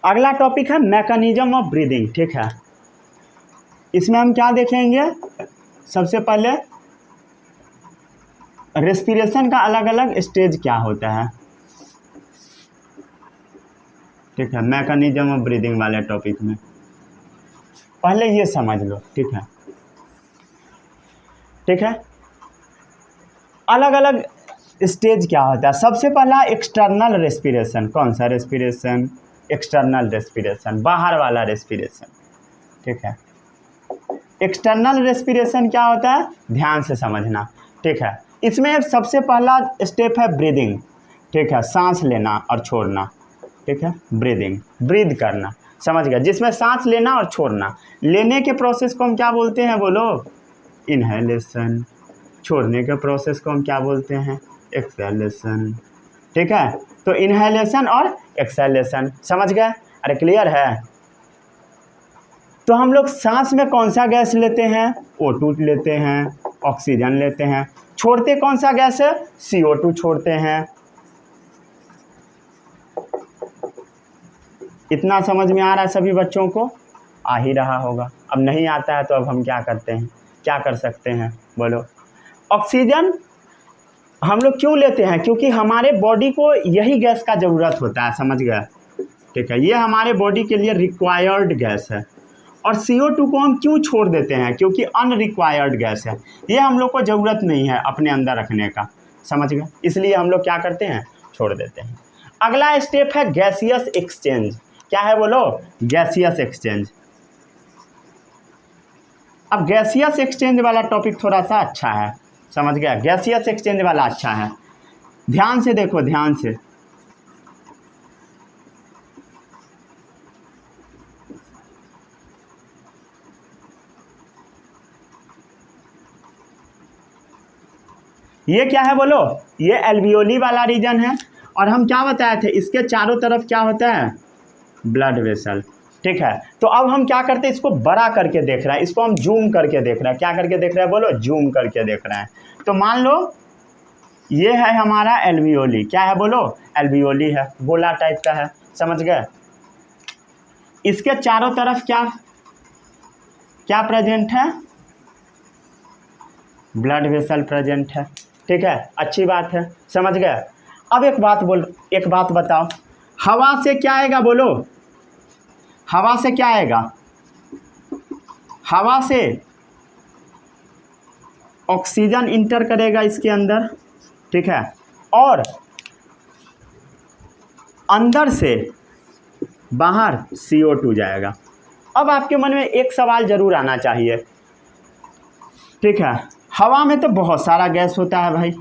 अगला टॉपिक है मैकेनिज्म ऑफ ब्रीदिंग। ठीक है, इसमें हम क्या देखेंगे? सबसे पहले रेस्पिरेशन का अलग अलग स्टेज क्या होता है। ठीक है, मैकेनिज्म ऑफ ब्रीदिंग वाले टॉपिक में पहले ये समझ लो। ठीक है, ठीक है, अलग अलग स्टेज क्या होता है। सबसे पहला एक्सटर्नल रेस्पिरेशन। कौन सा रेस्पिरेशन? एक्सटर्नल रेस्पिरेशन, बाहर वाला रेस्पिरेशन। ठीक है, एक्सटर्नल रेस्पिरेशन क्या होता है? ध्यान से समझना। ठीक है, इसमें सबसे पहला स्टेप है ब्रीदिंग। ठीक है, सांस लेना और छोड़ना। ठीक है, ब्रीदिंग, ब्रीद करना, समझ गया? जिसमें सांस लेना और छोड़ना। लेने के प्रोसेस को हम क्या बोलते हैं बोलो? इनहेलेशन। छोड़ने के प्रोसेस को हम क्या बोलते हैं? एक्सहेलेशन। ठीक है, तो इनहेलेशन और एक्सहेलेशन, समझ गए? अरे क्लियर है? तो हम लोग सांस में कौन सा गैस लेते हैं? O2 लेते हैं, ऑक्सीजन लेते हैं। छोड़ते कौन सा गैस है? CO2 छोड़ते हैं। इतना समझ में आ रहा है सभी बच्चों को? आ ही रहा होगा। अब नहीं आता है तो अब हम क्या करते हैं, क्या कर सकते हैं बोलो? ऑक्सीजन हम लोग क्यों लेते हैं? क्योंकि हमारे बॉडी को यही गैस का ज़रूरत होता है, समझ गए? ठीक है, ये हमारे बॉडी के लिए रिक्वायर्ड गैस है। और CO2 को हम क्यों छोड़ देते हैं? क्योंकि अनरिक्वायर्ड गैस है, ये हम लोग को ज़रूरत नहीं है अपने अंदर रखने का, समझ गए? इसलिए हम लोग क्या करते हैं? छोड़ देते हैं। अगला स्टेप है गैसियस एक्सचेंज। क्या है बोलो? Gaseous exchange. अब गैसियस एक्सचेंज वाला टॉपिक थोड़ा सा अच्छा है, समझ गया? गैसियस एक्सचेंज वाला अच्छा है, ध्यान से देखो, ध्यान से। ये क्या है बोलो? ये एल्वियोली वाला रीजन है, और हम क्या बताए थे? इसके चारों तरफ क्या होता है? ब्लड वेसल, ठीक है। तो अब हम क्या करते हैं? इसको बड़ा करके देख रहे हैं, इसको हम जूम करके देख रहे हैं। क्या करके देख रहे हैं बोलो? जूम करके देख रहे हैं। तो मान लो ये है हमारा एल्वियोली। क्या है बोलो? एल्वियोली है, गोला टाइप का है, समझ गए? इसके चारों तरफ क्या क्या प्रेजेंट है? ब्लड वेसल प्रेजेंट है, ठीक है, अच्छी बात है, समझ गए? अब एक बात बताओ, हवा से क्या आएगा बोलो? हवा से क्या आएगा? हवा से ऑक्सीजन इंटर करेगा इसके अंदर, ठीक है, और अंदर से बाहर CO2 जाएगा। अब आपके मन में एक सवाल जरूर आना चाहिए, ठीक है, हवा में तो बहुत सारा गैस होता है भाई,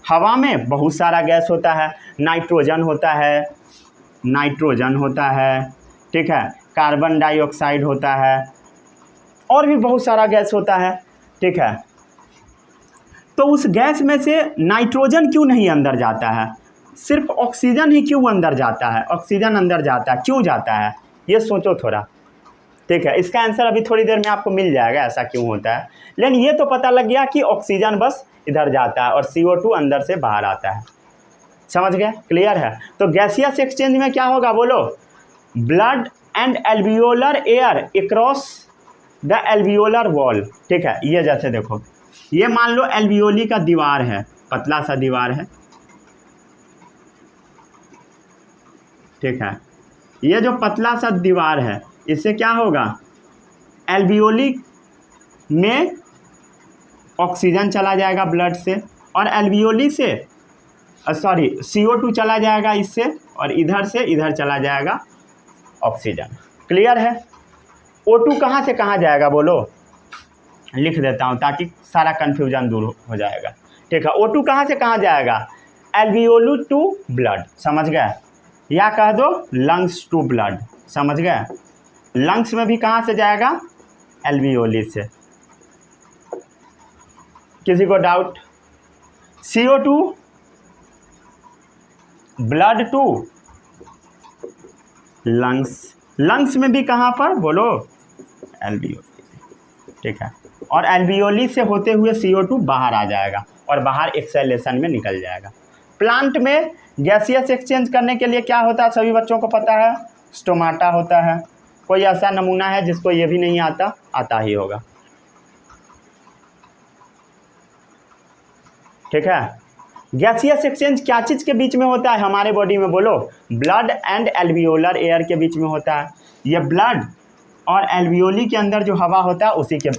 हवा में बहुत सारा गैस होता है, नाइट्रोजन होता है, ठीक है, कार्बन डाइऑक्साइड होता है, और भी बहुत सारा गैस होता है, ठीक है। तो उस गैस में से नाइट्रोजन क्यों नहीं अंदर जाता है? सिर्फ ऑक्सीजन ही क्यों अंदर जाता है? ऑक्सीजन अंदर जाता है, क्यों जाता है? ये सोचो थोड़ा, ठीक है। इसका आंसर अभी थोड़ी देर में आपको मिल जाएगा, ऐसा क्यों होता है। लेकिन ये तो पता लग गया कि ऑक्सीजन बस इधर जाता है और CO2 अंदर से बाहर आता है, समझ गए? क्लियर है? तो गैसियस एक्सचेंज में क्या होगा बोलो? Blood and alveolar air across the alveolar wall, ठीक है। ये जैसे देखो, ये मान लो एल्वियोली का दीवार है, पतला सा दीवार है, ठीक है। ये जो पतला सा दीवार है, इससे क्या होगा? एल्वियोली में ऑक्सीजन चला जाएगा ब्लड से, और एल्वियोली से CO2 चला जाएगा इससे, और इधर से इधर चला जाएगा ऑक्सीजन। क्लियर है? O2 कहाँ से कहाँ जाएगा बोलो? लिख देता हूँ ताकि सारा कन्फ्यूजन दूर हो जाएगा, ठीक है। O2 कहाँ से कहाँ जाएगा? एल्वियोली टू ब्लड, समझ गए? या कह दो लंग्स टू ब्लड, समझ गए? लंग्स में भी कहाँ से जाएगा? एल्वियोली से। किसी को doubt? CO2 blood to lungs में भी कहाँ पर बोलो? एल्वियोली, ठीक है। और एल्वियोली से होते हुए CO2 बाहर आ जाएगा और बाहर एक्सेलेशन में निकल जाएगा। प्लांट में गैसियस एक्सचेंज करने के लिए क्या होता है? सभी बच्चों को पता है, स्टोमाटा होता है। कोई ऐसा नमूना है जिसको ये भी नहीं आता? आता ही होगा, ठीक है। गैसियस एक्सचेंज क्या चीज़ के बीच में होता है हमारे बॉडी में बोलो? ब्लड एंड एल्वियोलर एयर के बीच में होता है। ये ब्लड और एल्वियोली के अंदर जो हवा होता है उसी के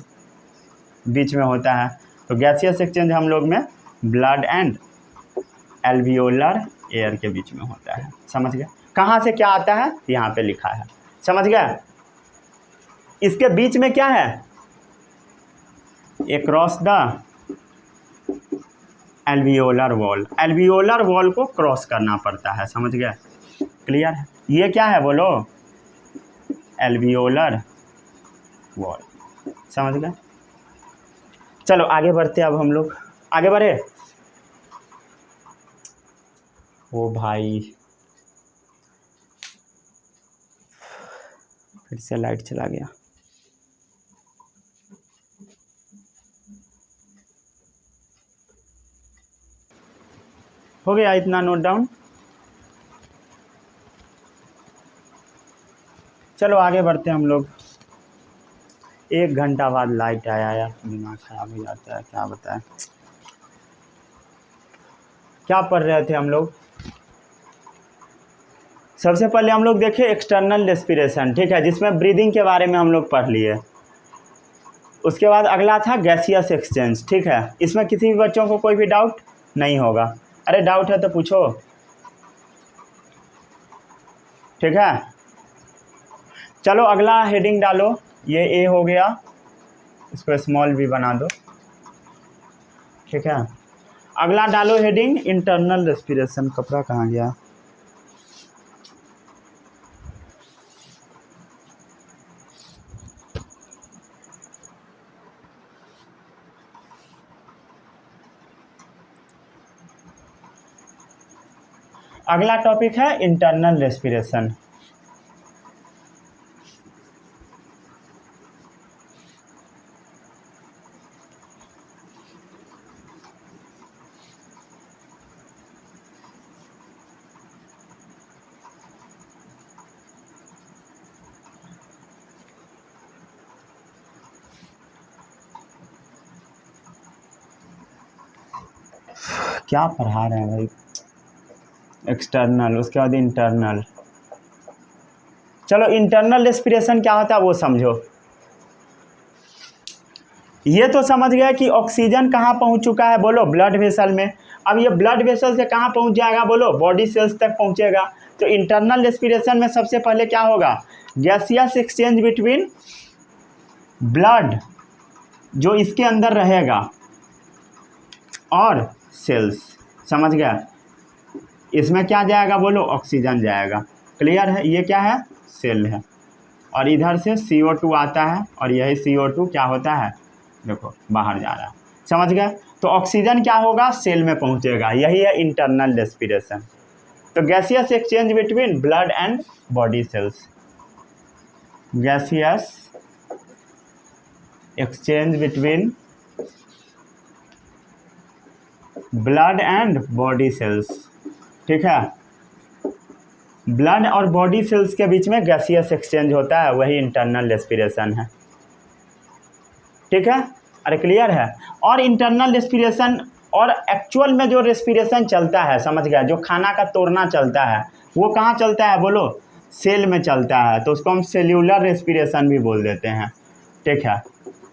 बीच में होता है। तो गैसियस एक्सचेंज हम लोग में ब्लड एंड एल्वियोलर एयर के बीच में होता है, समझ गए? कहाँ से क्या आता है? यहाँ पे लिखा है, समझ गए? इसके बीच में क्या है? Across the alveolar wall, alveolar wall को क्रॉस करना पड़ता है, समझ गए? क्लियर है? ये क्या है बोलो? एल्वियोलर वॉल, समझ गए? चलो आगे बढ़ते, अब हम लोग आगे बढ़े। ओ भाई, फिर से लाइट चला गया। हो गया इतना नोट डाउन? चलो आगे बढ़ते हैं हम लोग। 1 घंटा बाद लाइट आया यार, दिमाग खराब हो जाता है, क्या बताएं। क्या पढ़ रहे थे हम लोग? सबसे पहले हम लोग देखें एक्सटर्नल रेस्पिरेशन, ठीक है, जिसमें ब्रीदिंग के बारे में हम लोग पढ़ लिए। उसके बाद अगला था गैसियस एक्सचेंज, ठीक है। इसमें किसी भी बच्चों को कोई भी डाउट नहीं होगा। अरे डाउट है तो पूछो, ठीक है। चलो अगला हेडिंग डालो, ये ए हो गया, इसको स्मॉल भी बना दो, ठीक है। अगला डालो हेडिंग इंटरनल रेस्पिरेशन। कपड़ा कहाँ गया? अगला टॉपिक है इंटरनल रेस्पिरेशन। क्या पढ़ा रहे हैं भाई? एक्सटर्नल, उसके बाद इंटरनल। चलो इंटरनल रेस्पिरेशन क्या होता है वो समझो। ये तो समझ गए कि ऑक्सीजन कहाँ पहुँच चुका है, बोलो ब्लड वेसल में। अब ये ब्लड वेसल से कहाँ पहुँच जाएगा, बोलो बॉडी सेल्स तक पहुँचेगा। तो इंटरनल रेस्पिरेशन में सबसे पहले क्या होगा, गैसियस एक्सचेंज बिटवीन ब्लड जो इसके अंदर रहेगा और सेल्स, समझ गया। इसमें क्या जाएगा, बोलो ऑक्सीजन जाएगा। क्लियर है? ये क्या है, सेल है। और इधर से CO2 आता है और यही CO2 क्या होता है, देखो बाहर जा रहा है, समझ गए। तो ऑक्सीजन क्या होगा, सेल में पहुंचेगा, यही है इंटरनल रेस्पिरेशन। तो gaseous exchange between blood and body cells, gaseous exchange between blood and body cells, ठीक है। ब्लड और बॉडी सेल्स के बीच में गैसियस एक्सचेंज होता है, वही इंटरनल रेस्पिरेशन है, ठीक है। अरे क्लियर है? और इंटरनल रेस्पिरेशन और एक्चुअल में जो रेस्पिरेशन चलता है, समझ गया, जो खाना का तोड़ना चलता है वो कहाँ चलता है, बोलो सेल में चलता है। तो उसको हम सेल्यूलर रेस्पिरेशन भी बोल देते हैं, ठीक है।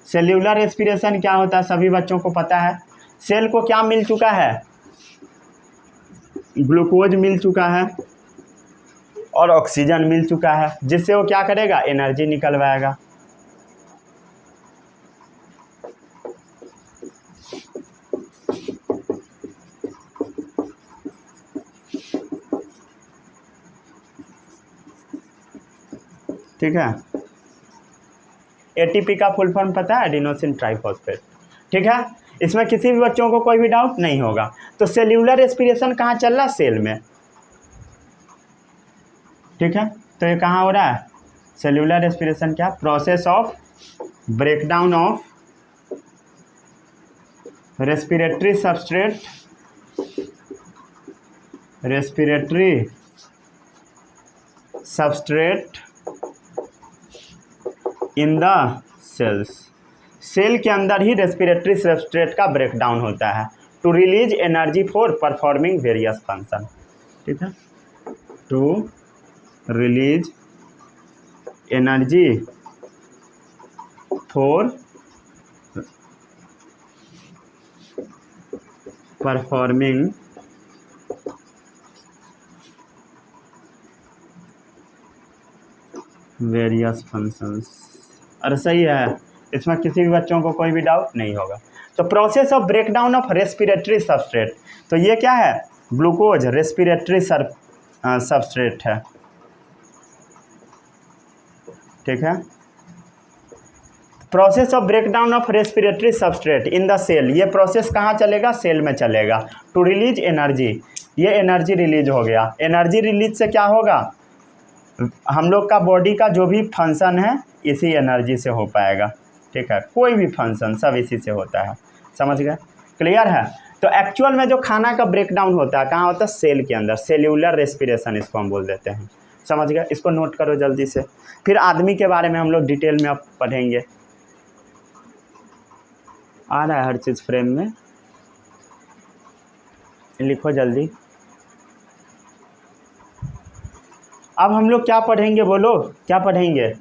सेल्यूलर रेस्पिरेशन क्या होता है, सभी बच्चों को पता है। सेल को क्या मिल चुका है, ग्लूकोज मिल चुका है और ऑक्सीजन मिल चुका है, जिससे वो क्या करेगा, एनर्जी निकलवाएगा। ठीक है। ATP का फुल फॉर्म पता है, एडिनोसिन ट्राइफॉस्फेट, ठीक है। इसमें किसी भी बच्चों को कोई भी डाउट नहीं होगा। तो सेल्यूलर रेस्पिरेशन कहाँ चल रहा है, सेल में, ठीक है। तो ये कहाँ हो रहा है, सेल्यूलर रेस्पिरेशन क्या, process of breakdown of respiratory substrate, respiratory substrate in the cells. Cell के अंदर ही रेस्पिरेटरी सबस्ट्रेट का ब्रेकडाउन होता है to release energy for performing various function, ठीक है। To release energy for performing various functions. अरे सही है, इसमें किसी भी बच्चों को कोई भी डाउट नहीं होगा। तो process of breakdown of respiratory substrate, तो ये क्या है, ग्लूकोज रेस्पिरेटरी सबस्ट्रेट है, ठीक है। Process of breakdown of respiratory substrate in the cell, ये प्रोसेस कहाँ चलेगा, सेल में चलेगा। टू रिलीज एनर्जी, ये एनर्जी रिलीज हो गया। एनर्जी रिलीज से क्या होगा, हम लोग का बॉडी का जो भी फंक्शन है इसी एनर्जी से हो पाएगा, ठीक है। कोई भी फंक्शन सब इसी से होता है, समझ गए। क्लियर है? तो एक्चुअल में जो खाना का ब्रेकडाउन होता है कहाँ होता है, सेल के अंदर। सेल्यूलर रेस्पिरेशन इसको हम बोल देते हैं, समझ गए। इसको नोट करो जल्दी से, फिर आदमी के बारे में हम लोग डिटेल में अब पढ़ेंगे। आ रहा है हर चीज़ फ्रेम में, लिखो जल्दी। अब हम लोग क्या पढ़ेंगे, बोलो क्या पढ़ेंगे?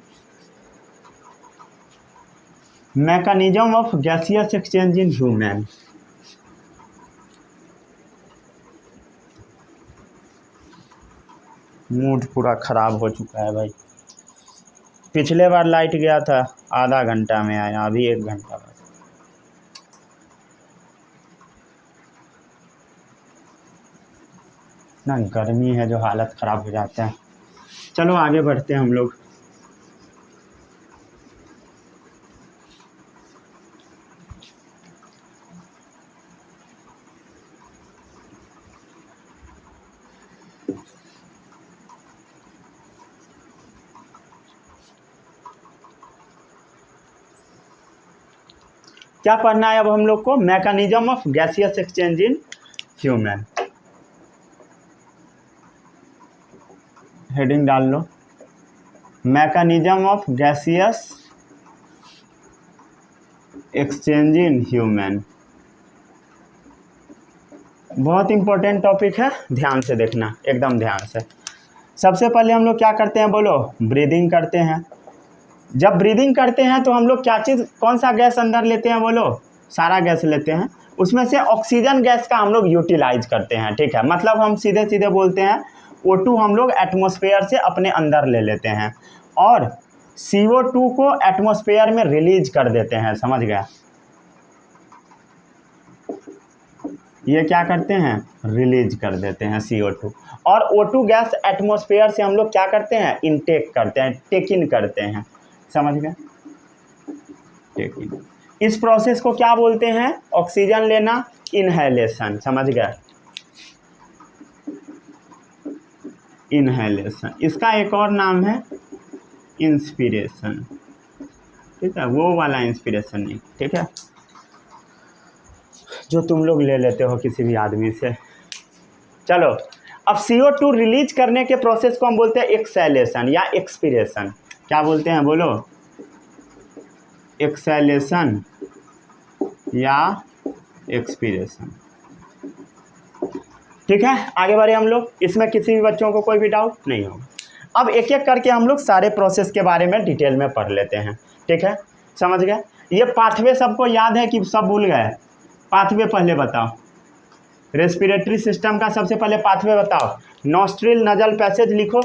Mechanism of gaseous exchange in human. Mood पूरा ख़राब हो चुका है भाई। पिछले बार लाइट गया था, आधा घंटा में आया, अभी 1 घंटा बाद। ना गर्मी है जो हालत ख़राब हो जाता है। चलो आगे बढ़ते हैं हम लोग। क्या पढ़ना है अब हम लोग को? Mechanism of gaseous exchange in human. Heading डाल लो, mechanism of gaseous exchange in human. बहुत इंपॉर्टेंट टॉपिक है, ध्यान से देखना, एकदम ध्यान से। सबसे पहले हम लोग क्या करते हैं, बोलो? ब्रीदिंग करते हैं। जब ब्रीदिंग करते हैं तो हम लोग क्या चीज़, कौन सा गैस अंदर लेते हैं, बोलो? सारा गैस लेते हैं। उसमें से ऑक्सीजन गैस का हम लोग यूटिलाइज करते हैं, ठीक है। मतलब हम सीधे सीधे बोलते हैं O2 हम लोग एटमॉस्फेयर से अपने अंदर ले लेते हैं और CO2 को एटमॉस्फेयर में रिलीज कर देते हैं, समझ गया? ये क्या करते हैं, रिलीज कर देते हैं CO2। और O2 गैस एटमॉस्फेयर से हम लोग क्या करते हैं, इनटेक करते हैं, टेक इन करते हैं, समझ गए? टेक इन। इस प्रोसेस को क्या बोलते हैं, ऑक्सीजन लेना, इनहेलेशन, समझ गए? इनहेलेशन। इसका एक और नाम है इंस्पिरेशन, ठीक है? वो वाला इंस्पिरेशन नहीं, ठीक है, जो तुम लोग ले लेते हो किसी भी आदमी से। चलो, अब CO2 रिलीज करने के प्रोसेस को हम बोलते हैं एक्सेलेशन या एक्सपिरेशन। क्या बोलते हैं, बोलो? एक्सेलेशन या एक्सपिरेशन, ठीक है। आगे बढ़े हम लोग, इसमें किसी भी बच्चों को कोई भी डाउट नहीं होगा। अब एक एक करके हम लोग सारे प्रोसेस के बारे में डिटेल में पढ़ लेते हैं, ठीक है? समझ गए? ये पाथवे सबको याद है कि सब भूल गए? पाथवे पहले बताओ, रेस्पिरेटरी सिस्टम का सबसे पहले पाथवे बताओ। नॉस्ट्रिल नजल पैसेज लिखो।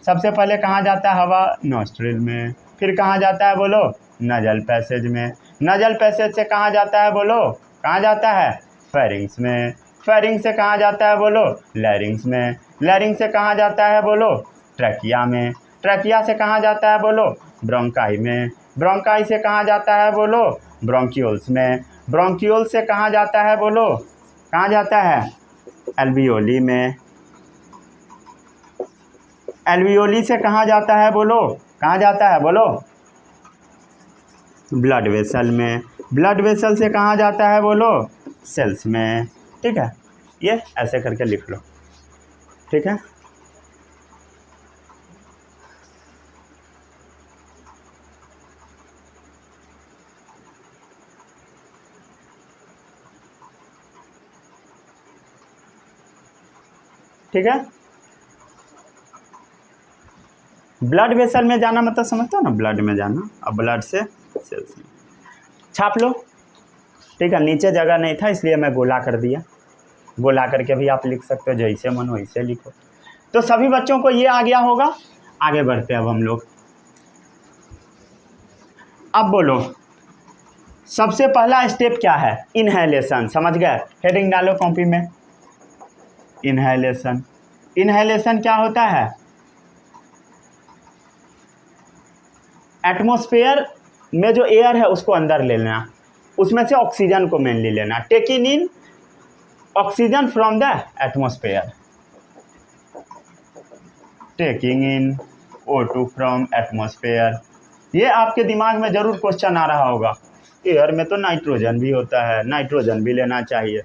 सबसे पहले कहाँ जाता है हवा, नॉस्ट्रिल में। फिर कहाँ जाता है, बोलो? नजल पैसेज में। नजल पैसेज से कहाँ जाता है, बोलो? कहाँ जाता है, फेरिंग्स में। फेरिंग्स से कहाँ जाता है, बोलो? लैरिंग्स में। लैरिंग्स से कहाँ जाता है, बोलो? ट्रैकिया में। ट्रैकिया से कहाँ जाता है, बोलो? ब्रोंकाई में। ब्रोंकाई से कहाँ जाता है, बोलो? ब्रोंक्यूल्स में। ब्रोंक्यूल से कहाँ जाता है, बोलो? कहाँ जाता है, एल्वियोली में। एल्वियोली से कहाँ जाता है, बोलो? कहाँ जाता है, बोलो? ब्लड वेसल में। ब्लड वेसल से कहाँ जाता है, बोलो? सेल्स में, ठीक है। ये ऐसे करके लिख लो, ठीक है। ठीक है, ब्लड वेसल में जाना मतलब समझते हो ना, ब्लड में जाना। अब ब्लड से सेल्स में छाप लो, ठीक है। नीचे जगह नहीं था इसलिए मैं गोला कर दिया। गोला करके भी आप लिख सकते हो, जैसे मन वैसे लिखो। तो सभी बच्चों को ये आ गया होगा। आगे बढ़ते हैं अब हम लोग। अब बोलो, सबसे पहला स्टेप क्या है, इनहेलेशन, समझ गए? हेडिंग डालो कॉपी में, इनहेलेशन। इनहेलेशन क्या होता है, एटमॉस्फेयर में जो एयर है उसको अंदर ले लेना, उसमें से ऑक्सीजन को मेनली लेना। Taking in oxygen from the atmosphere, taking in O2 from atmosphere. ये आपके दिमाग में जरूर क्वेश्चन आ रहा होगा, एयर में तो नाइट्रोजन भी होता है, नाइट्रोजन भी लेना चाहिए।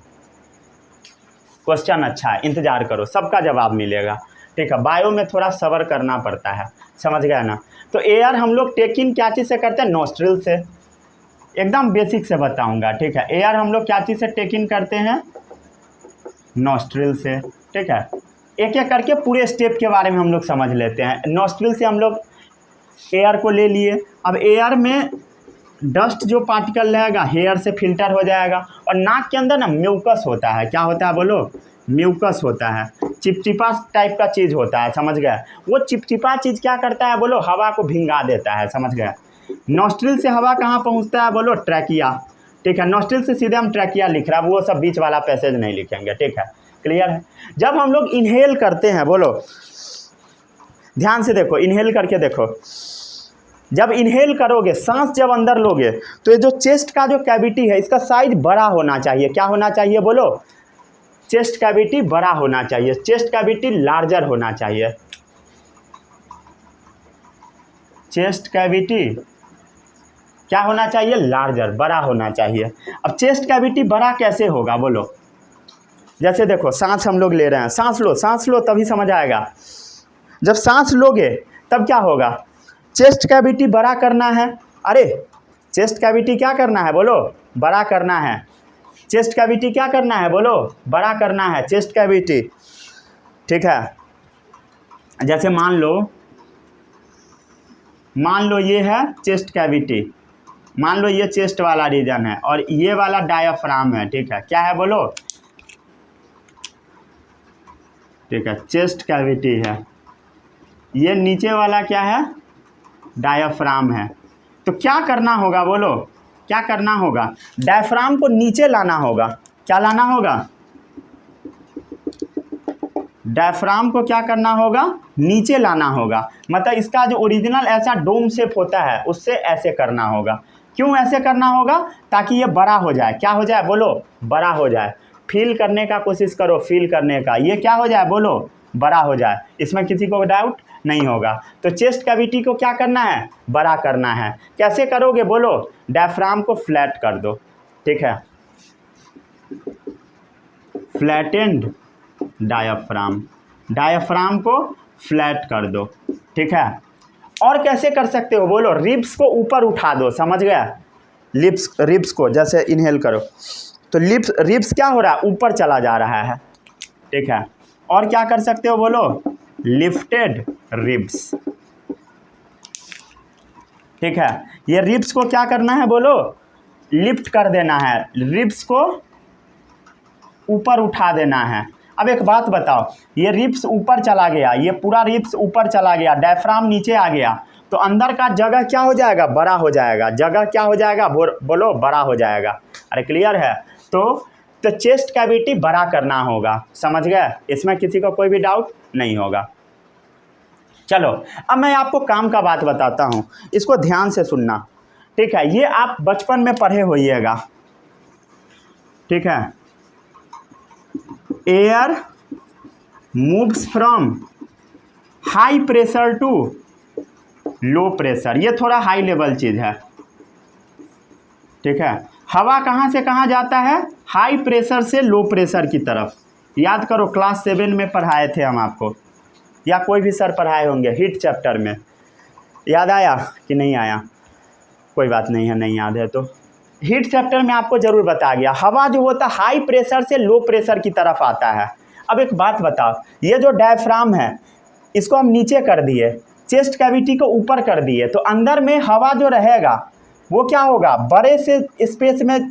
क्वेश्चन अच्छा है, इंतजार करो, सबका जवाब मिलेगा, ठीक है। बायो में थोड़ा सब्र करना पड़ता है, समझ गए ना? तो एयर हम लोग टेक इन क्या चीज़ से करते हैं, नॉस्ट्रिल से। एकदम बेसिक से बताऊंगा, ठीक है। एयर हम लोग क्या चीज़ से टेक इन करते हैं, नॉस्ट्रिल से, ठीक है। एक एक करके पूरे स्टेप के बारे में हम लोग समझ लेते हैं। नॉस्ट्रिल से हम लोग एयर को ले लिए, अब एयर में डस्ट जो पार्टिकल रहेगा हेयर से फिल्टर हो जाएगा, और नाक के अंदर ना म्यूकस होता है। क्या होता है बोलो? म्यूकस होता है, चिपचिपा टाइप का चीज़ होता है, समझ गए? वो चिपचिपा चीज़ क्या करता है बोलो? हवा को भिंगा देता है, समझ गए? नॉस्ट्रिल से हवा कहाँ पहुँचता है बोलो? ट्रैकिया। ठीक है, नॉस्ट्रिल से सीधे हम ट्रैकिया लिख रहा है, वो सब बीच वाला पैसेज नहीं लिखेंगे। ठीक है, क्लियर है? जब हम लोग इनहेल करते हैं, बोलो ध्यान से देखो, इनहेल करके देखो, जब इनहेल करोगे, सांस जब अंदर लोगे, तो ये जो चेस्ट का जो कैविटी है इसका साइज बड़ा होना चाहिए। क्या होना चाहिए बोलो? चेस्ट कैविटी बड़ा होना चाहिए, चेस्ट कैविटी लार्जर होना चाहिए। चेस्ट कैविटी क्या होना चाहिए? लार्जर, बड़ा होना चाहिए। अब चेस्ट कैविटी बड़ा कैसे होगा बोलो? जैसे देखो, सांस हम लोग ले रहे हैं, सांस लो तभी समझ आएगा। जब सांस लोगे तब क्या होगा? चेस्ट कैविटी बड़ा करना है। अरे चेस्ट कैविटी क्या करना है बोलो? बड़ा करना है। चेस्ट कैविटी क्या करना है बोलो? बड़ा करना है चेस्ट कैविटी। ठीक है, जैसे मान लो ये है चेस्ट कैविटी, मान लो ये चेस्ट वाला रीजन है और ये वाला डायाफ्राम है। ठीक है, क्या है बोलो? ठीक है, चेस्ट कैविटी है, ये नीचे वाला क्या है? डायाफ्राम है। तो क्या करना होगा बोलो? क्या करना होगा? डायफ्राम को नीचे लाना होगा। क्या लाना होगा? डायफ्राम को क्या करना होगा? नीचे लाना होगा। मतलब इसका जो ओरिजिनल ऐसा डोम शेप होता है उससे ऐसे करना होगा। क्यों ऐसे करना होगा? ताकि ये बड़ा हो जाए। क्या हो जाए बोलो? बड़ा हो जाए। फील करने का कोशिश करो, फील करने का, ये क्या हो जाए बोलो? बड़ा हो जाए। इसमें किसी को डाउट नहीं होगा। तो चेस्ट कैविटी को क्या करना है? बड़ा करना है। कैसे करोगे बोलो? डायफ्राम को फ्लैट कर दो। ठीक है, फ्लैटेंड डायफ्राम, डायफ्राम को फ्लैट कर दो। ठीक है, और कैसे कर सकते हो बोलो? रिब्स को ऊपर उठा दो, समझ गया? रिब्स को जैसे इनहेल करो तो रिब्स क्या हो रहा है? ऊपर चला जा रहा है। ठीक है, और क्या कर सकते हो बोलो? Lifted ribs. ठीक है, ये रिब्स को क्या करना है बोलो? लिफ्ट कर देना है, रिब्स को ऊपर उठा देना है। अब एक बात बताओ, ये रिब्स ऊपर चला गया, ये पूरा रिब्स ऊपर चला गया, डायफ्राम नीचे आ गया, तो अंदर का जगह क्या हो जाएगा? बड़ा हो जाएगा। जगह क्या हो जाएगा बोलो? बड़ा हो जाएगा। अरे क्लियर है? तो चेस्ट कैविटी बड़ा करना होगा, समझ गए? इसमें किसी को कोई भी डाउट नहीं होगा। चलो अब मैं आपको काम का बात बताता हूँ, इसको ध्यान से सुनना। ठीक है, ये आप बचपन में पढ़े होइएगा। ठीक है, air moves from high pressure to low pressure, ये थोड़ा हाई लेवल चीज़ है। ठीक है, हवा कहाँ से कहाँ जाता है? हाई प्रेशर से लो प्रेशर की तरफ। याद करो, क्लास 7 में पढ़ाए थे हम आपको, या कोई भी सर पढ़ाए होंगे हीट चैप्टर में। याद आया कि नहीं आया? कोई बात नहीं है, नहीं याद है तो हीट चैप्टर में आपको ज़रूर बता गया। हवा जो होता है हाई प्रेशर से लो प्रेशर की तरफ आता है। अब एक बात बताओ, ये जो डायफ्राम है इसको हम नीचे कर दिए, चेस्ट कैविटी को ऊपर कर दिए, तो अंदर में हवा जो रहेगा वो क्या होगा? बड़े से स्पेस में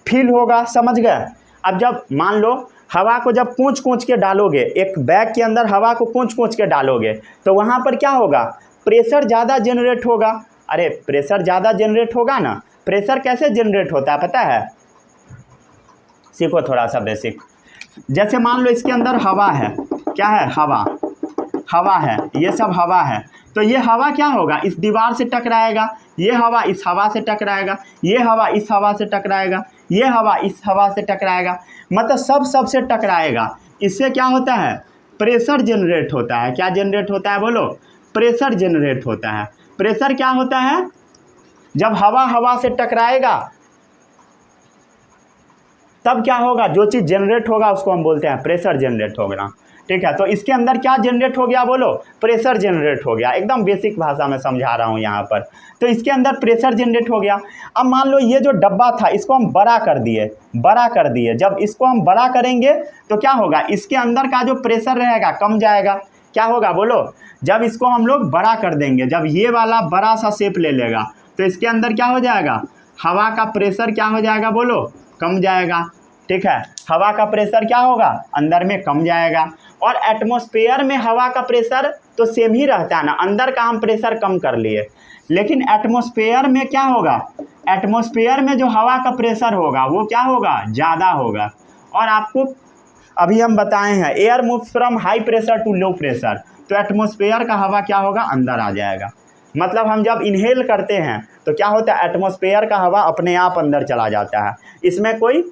फील होगा, समझ गए? अब जब मान लो हवा को जब कूच के डालोगे, एक बैग के अंदर हवा को कूच के डालोगे, तो वहाँ पर क्या होगा? प्रेशर ज़्यादा जनरेट होगा। अरे प्रेशर ज़्यादा जनरेट होगा ना। प्रेशर कैसे जनरेट होता है पता है? सीखो थोड़ा सा बेसिक। जैसे मान लो इसके अंदर हवा है, क्या है? हवा है, ये सब हवा है, तो ये हवा क्या होगा? इस दीवार से टकराएगा, ये हवा इस हवा से टकराएगा, ये हवा इस हवा से टकराएगा, ये हवा इस हवा से टकराएगा, मतलब सब से टकराएगा। इससे क्या होता है? प्रेशर जनरेट होता है। क्या जनरेट होता है बोलो? प्रेशर जनरेट होता है। प्रेशर क्या होता है? जब हवा से टकराएगा तब क्या होगा? जो चीज़ जनरेट होगा उसको हम बोलते हैं प्रेशर जनरेट होगा। ठीक है। तो इसके अंदर क्या जनरेट हो गया बोलो, प्रेशर जनरेट हो गया। एकदम बेसिक भाषा में समझा रहा हूँ यहाँ पर। तो इसके अंदर प्रेशर जनरेट हो गया। अब मान लो ये जो डब्बा था इसको हम बड़ा कर दिए। जब इसको हम बड़ा करेंगे तो क्या होगा, इसके अंदर का जो प्रेशर रहेगा कम जाएगा। क्या होगा बोलो, जब इसको हम लोग बड़ा कर देंगे, जब ये वाला बड़ा सा शेप ले लेगा तो इसके अंदर क्या हो जाएगा, हवा का प्रेशर क्या हो जाएगा बोलो, कम जाएगा। ठीक है, हवा का प्रेशर क्या होगा, अंदर में कम जाएगा। और एटमॉस्फेयर में हवा का प्रेशर तो सेम ही रहता है ना, अंदर का हम प्रेशर कम कर लिए, लेकिन एटमॉस्फेयर में क्या होगा, एटमॉस्फेयर में जो हवा का प्रेशर होगा वो क्या होगा, ज़्यादा होगा। और आपको अभी हम बताए हैं air moves from high pressure to low pressure, तो एटमॉस्फेयर का हवा क्या होगा, अंदर आ जाएगा। मतलब हम जब इनहेल करते हैं तो क्या होता है, एटमॉस्फेयर का हवा अपने आप अंदर चला जाता है। इसमें कोई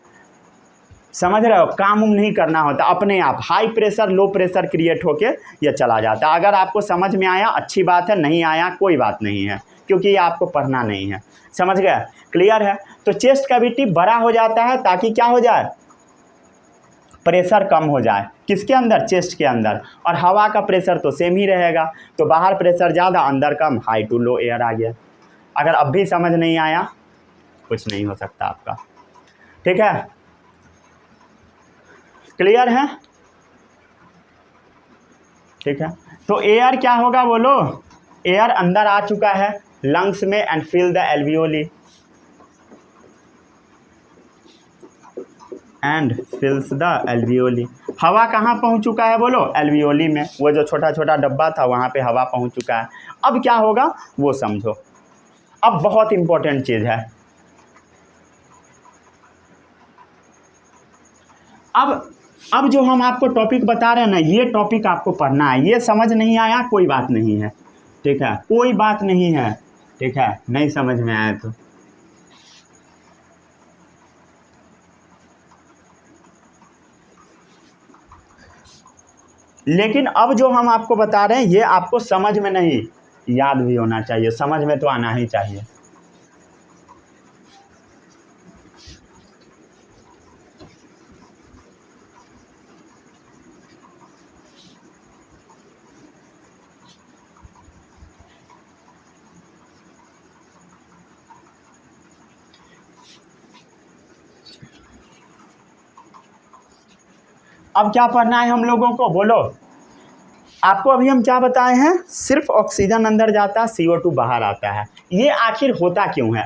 समझ रहे हो, काम नहीं करना होता, अपने आप high pressure low pressure create होके ये चला जाता है। अगर आपको समझ में आया अच्छी बात है, नहीं आया कोई बात नहीं है, क्योंकि ये आपको पढ़ना नहीं है। समझ गए, क्लियर है। तो चेस्ट कैविटी बड़ा हो जाता है ताकि क्या हो जाए, प्रेशर कम हो जाए। किसके अंदर, चेस्ट के अंदर। और हवा का प्रेशर तो सेम ही रहेगा, तो बाहर प्रेशर ज़्यादा अंदर कम, हाई टू लो एयर आ गया। अगर अब भी समझ नहीं आया कुछ नहीं हो सकता आपका। ठीक है, क्लियर है। ठीक है, तो एयर क्या होगा बोलो, एयर अंदर आ चुका है लंग्स में and fill the alveoli and fills the alveoli. हवा कहाँ पहुँच चुका है बोलो, एल्वियोली में। वो जो छोटा छोटा डब्बा था वहाँ पे हवा पहुँच चुका है। अब क्या होगा वो समझो। अब बहुत इंपॉर्टेंट चीज़ है। अब जो हम आपको टॉपिक बता रहे हैं ना, ये टॉपिक आपको पढ़ना है। ये समझ नहीं आया कोई बात नहीं है, ठीक है, कोई बात नहीं है, ठीक है, नहीं समझ में आया तो। लेकिन अब जो हम आपको बता रहे हैं ये आपको समझ में नहीं, याद भी होना चाहिए, समझ में तो आना ही चाहिए। अब क्या पढ़ना है हम लोगों को बोलो। आपको अभी हम क्या बताए हैं, सिर्फ ऑक्सीजन अंदर जाता है, CO2 बाहर आता है। ये आखिर होता क्यों है,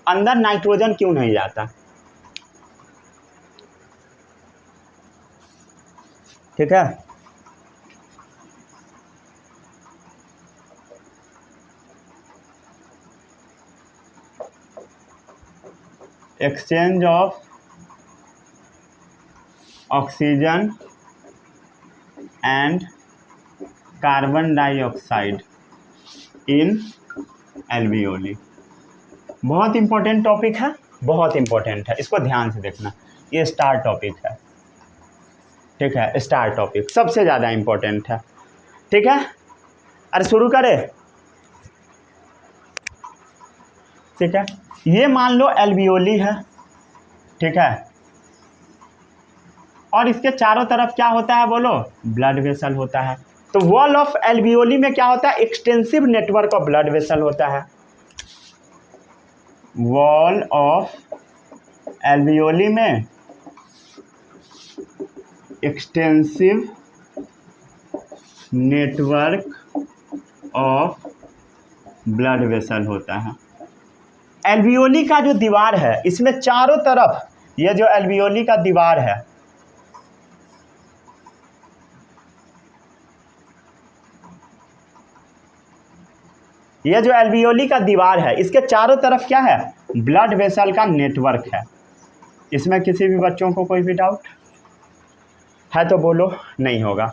अंदर नाइट्रोजन क्यों नहीं जाता। ठीक है, exchange of oxygen and carbon dioxide in alveoli. बहुत इंपॉर्टेंट टॉपिक है, बहुत इंपॉर्टेंट है, इसको ध्यान से देखना। ये स्टार टॉपिक है, ठीक है, स्टार टॉपिक सबसे ज़्यादा इंपॉर्टेंट है। ठीक है, अरे शुरू करें। ठीक है, ये मान लो एल्वियोली है, ठीक है, और इसके चारों तरफ क्या होता है बोलो, ब्लड वेसल होता है। तो वॉल ऑफ एल्वियोली में क्या होता है, extensive network of blood vessel होता है। वॉल ऑफ एल्वियोली में extensive network of blood vessel होता है। एल्वियोली का जो दीवार है इसमें चारों तरफ, ये जो एल्वियोली का दीवार है, ये जो एल्वियोली का दीवार है इसके चारों तरफ क्या है, ब्लड वेसल का नेटवर्क है। इसमें किसी भी बच्चों को कोई भी डाउट है तो बोलो, नहीं होगा।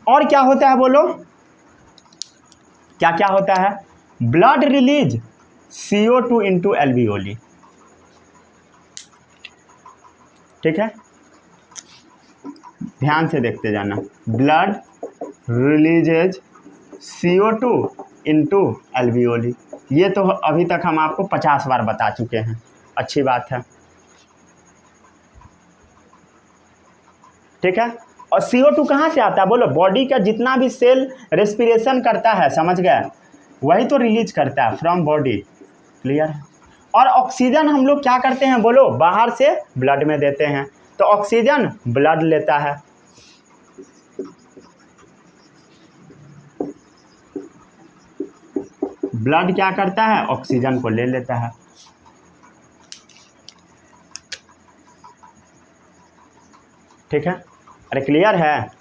और क्या होता है बोलो, क्या क्या होता है, blood release CO2 into alveoli. ठीक है, ध्यान से देखते जाना। Blood releases CO2 into alveoli. ये तो अभी तक हम आपको 50 बार बता चुके हैं, अच्छी बात है। ठीक है। और CO2 कहाँ से आता है बोलो, बॉडी का जितना भी सेल रेस्पिरेशन करता है, समझ गए, वही तो रिलीज करता है फ्रॉम बॉडी। क्लियर है। और ऑक्सीजन हम लोग क्या करते हैं बोलो, बाहर से ब्लड में देते हैं, तो ऑक्सीजन ब्लड लेता है। ब्लड क्या करता है, ऑक्सीजन को ले लेता है। ठीक है, अरे क्लियर है।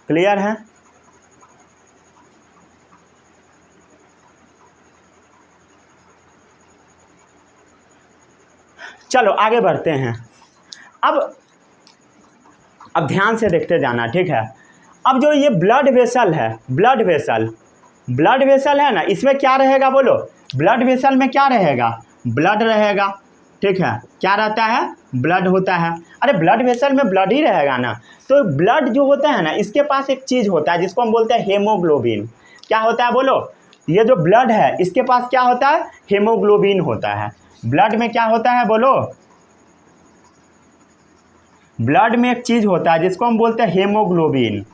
क्लियर है। चलो आगे बढ़ते हैं। अब ध्यान से देखते जाना, ठीक है। अब जो ये ब्लड वेसल है, ब्लड वेसल है ना, इसमें क्या रहेगा बोलो, ब्लड वेसल में क्या रहेगा, ब्लड रहेगा। ठीक है, क्या रहता है, ब्लड होता है। अरे ब्लड वेसल में ब्लड ही रहेगा ना, तो ब्लड जो होता है ना, इसके पास एक चीज़ होता है जिसको हम बोलते हैं हेमोग्लोबिन। क्या होता है बोलो, ये जो ब्लड है इसके पास क्या होता है, हेमोग्लोबिन होता है। ब्लड में क्या होता है बोलो, ब्लड में एक चीज़ होता है जिसको हम बोलते हैं हेमोग्लोबिन।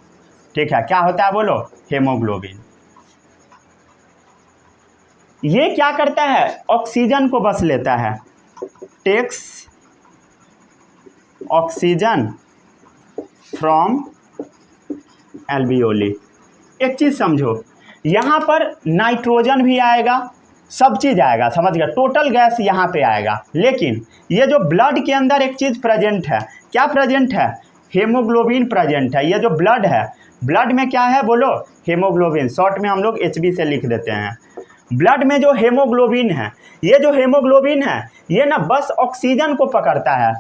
ठीक है, क्या होता है बोलो, हेमोग्लोबिन। ये क्या करता है, ऑक्सीजन को बस लेता है, टेक्स ऑक्सीजन फ्रॉम एल्वियोली। एक चीज़ समझो, यहाँ पर नाइट्रोजन भी आएगा, सब चीज़ आएगा, समझ गया, टोटल गैस यहाँ पे आएगा। लेकिन ये जो ब्लड के अंदर एक चीज़ प्रेजेंट है, क्या प्रेजेंट है, हेमोग्लोबिन प्रेजेंट है। ये जो ब्लड है, ब्लड में क्या है बोलो, हेमोग्लोबिन, शॉर्ट में हम लोग HB से लिख देते हैं। ब्लड में जो हेमोग्लोबिन है, ये जो हेमोग्लोबिन है, ये ना बस ऑक्सीजन को पकड़ता है।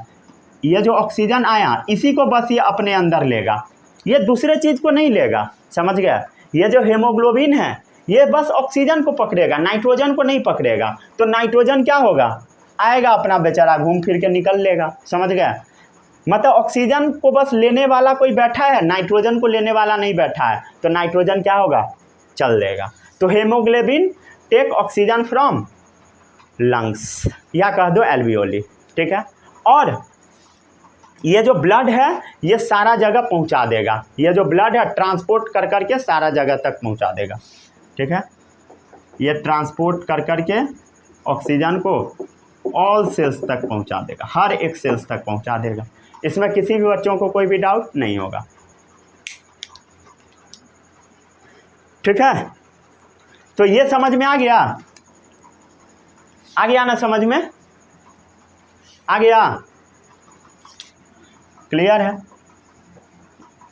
ये जो ऑक्सीजन आया, इसी को बस ये अपने अंदर लेगा, ये दूसरे चीज़ को नहीं लेगा, समझ गया। ये जो हेमोग्लोबिन है, ये बस ऑक्सीजन को पकड़ेगा, नाइट्रोजन को नहीं पकड़ेगा। तो नाइट्रोजन क्या होगा, आएगा अपना बेचारा घूम फिर के निकल लेगा, समझ गया। मतलब ऑक्सीजन को बस लेने वाला कोई बैठा है, नाइट्रोजन को लेने वाला नहीं बैठा है, तो नाइट्रोजन क्या होगा, चल देगा। तो haemoglobin take oxygen from lungs, या कह दो एल्वियोली। ठीक है, और ये जो ब्लड है ये सारा जगह पहुंचा देगा, ये जो ब्लड है ट्रांसपोर्ट कर करके सारा जगह तक पहुंचा देगा। ठीक है, ये ट्रांसपोर्ट कर करके ऑक्सीजन को ऑल सेल्स तक पहुंचा देगा, हर एक सेल्स तक पहुंचा देगा। इसमें किसी भी बच्चों को कोई भी डाउट नहीं होगा। ठीक है, तो ये समझ में आ गया ना, समझ में आ गया, क्लियर है।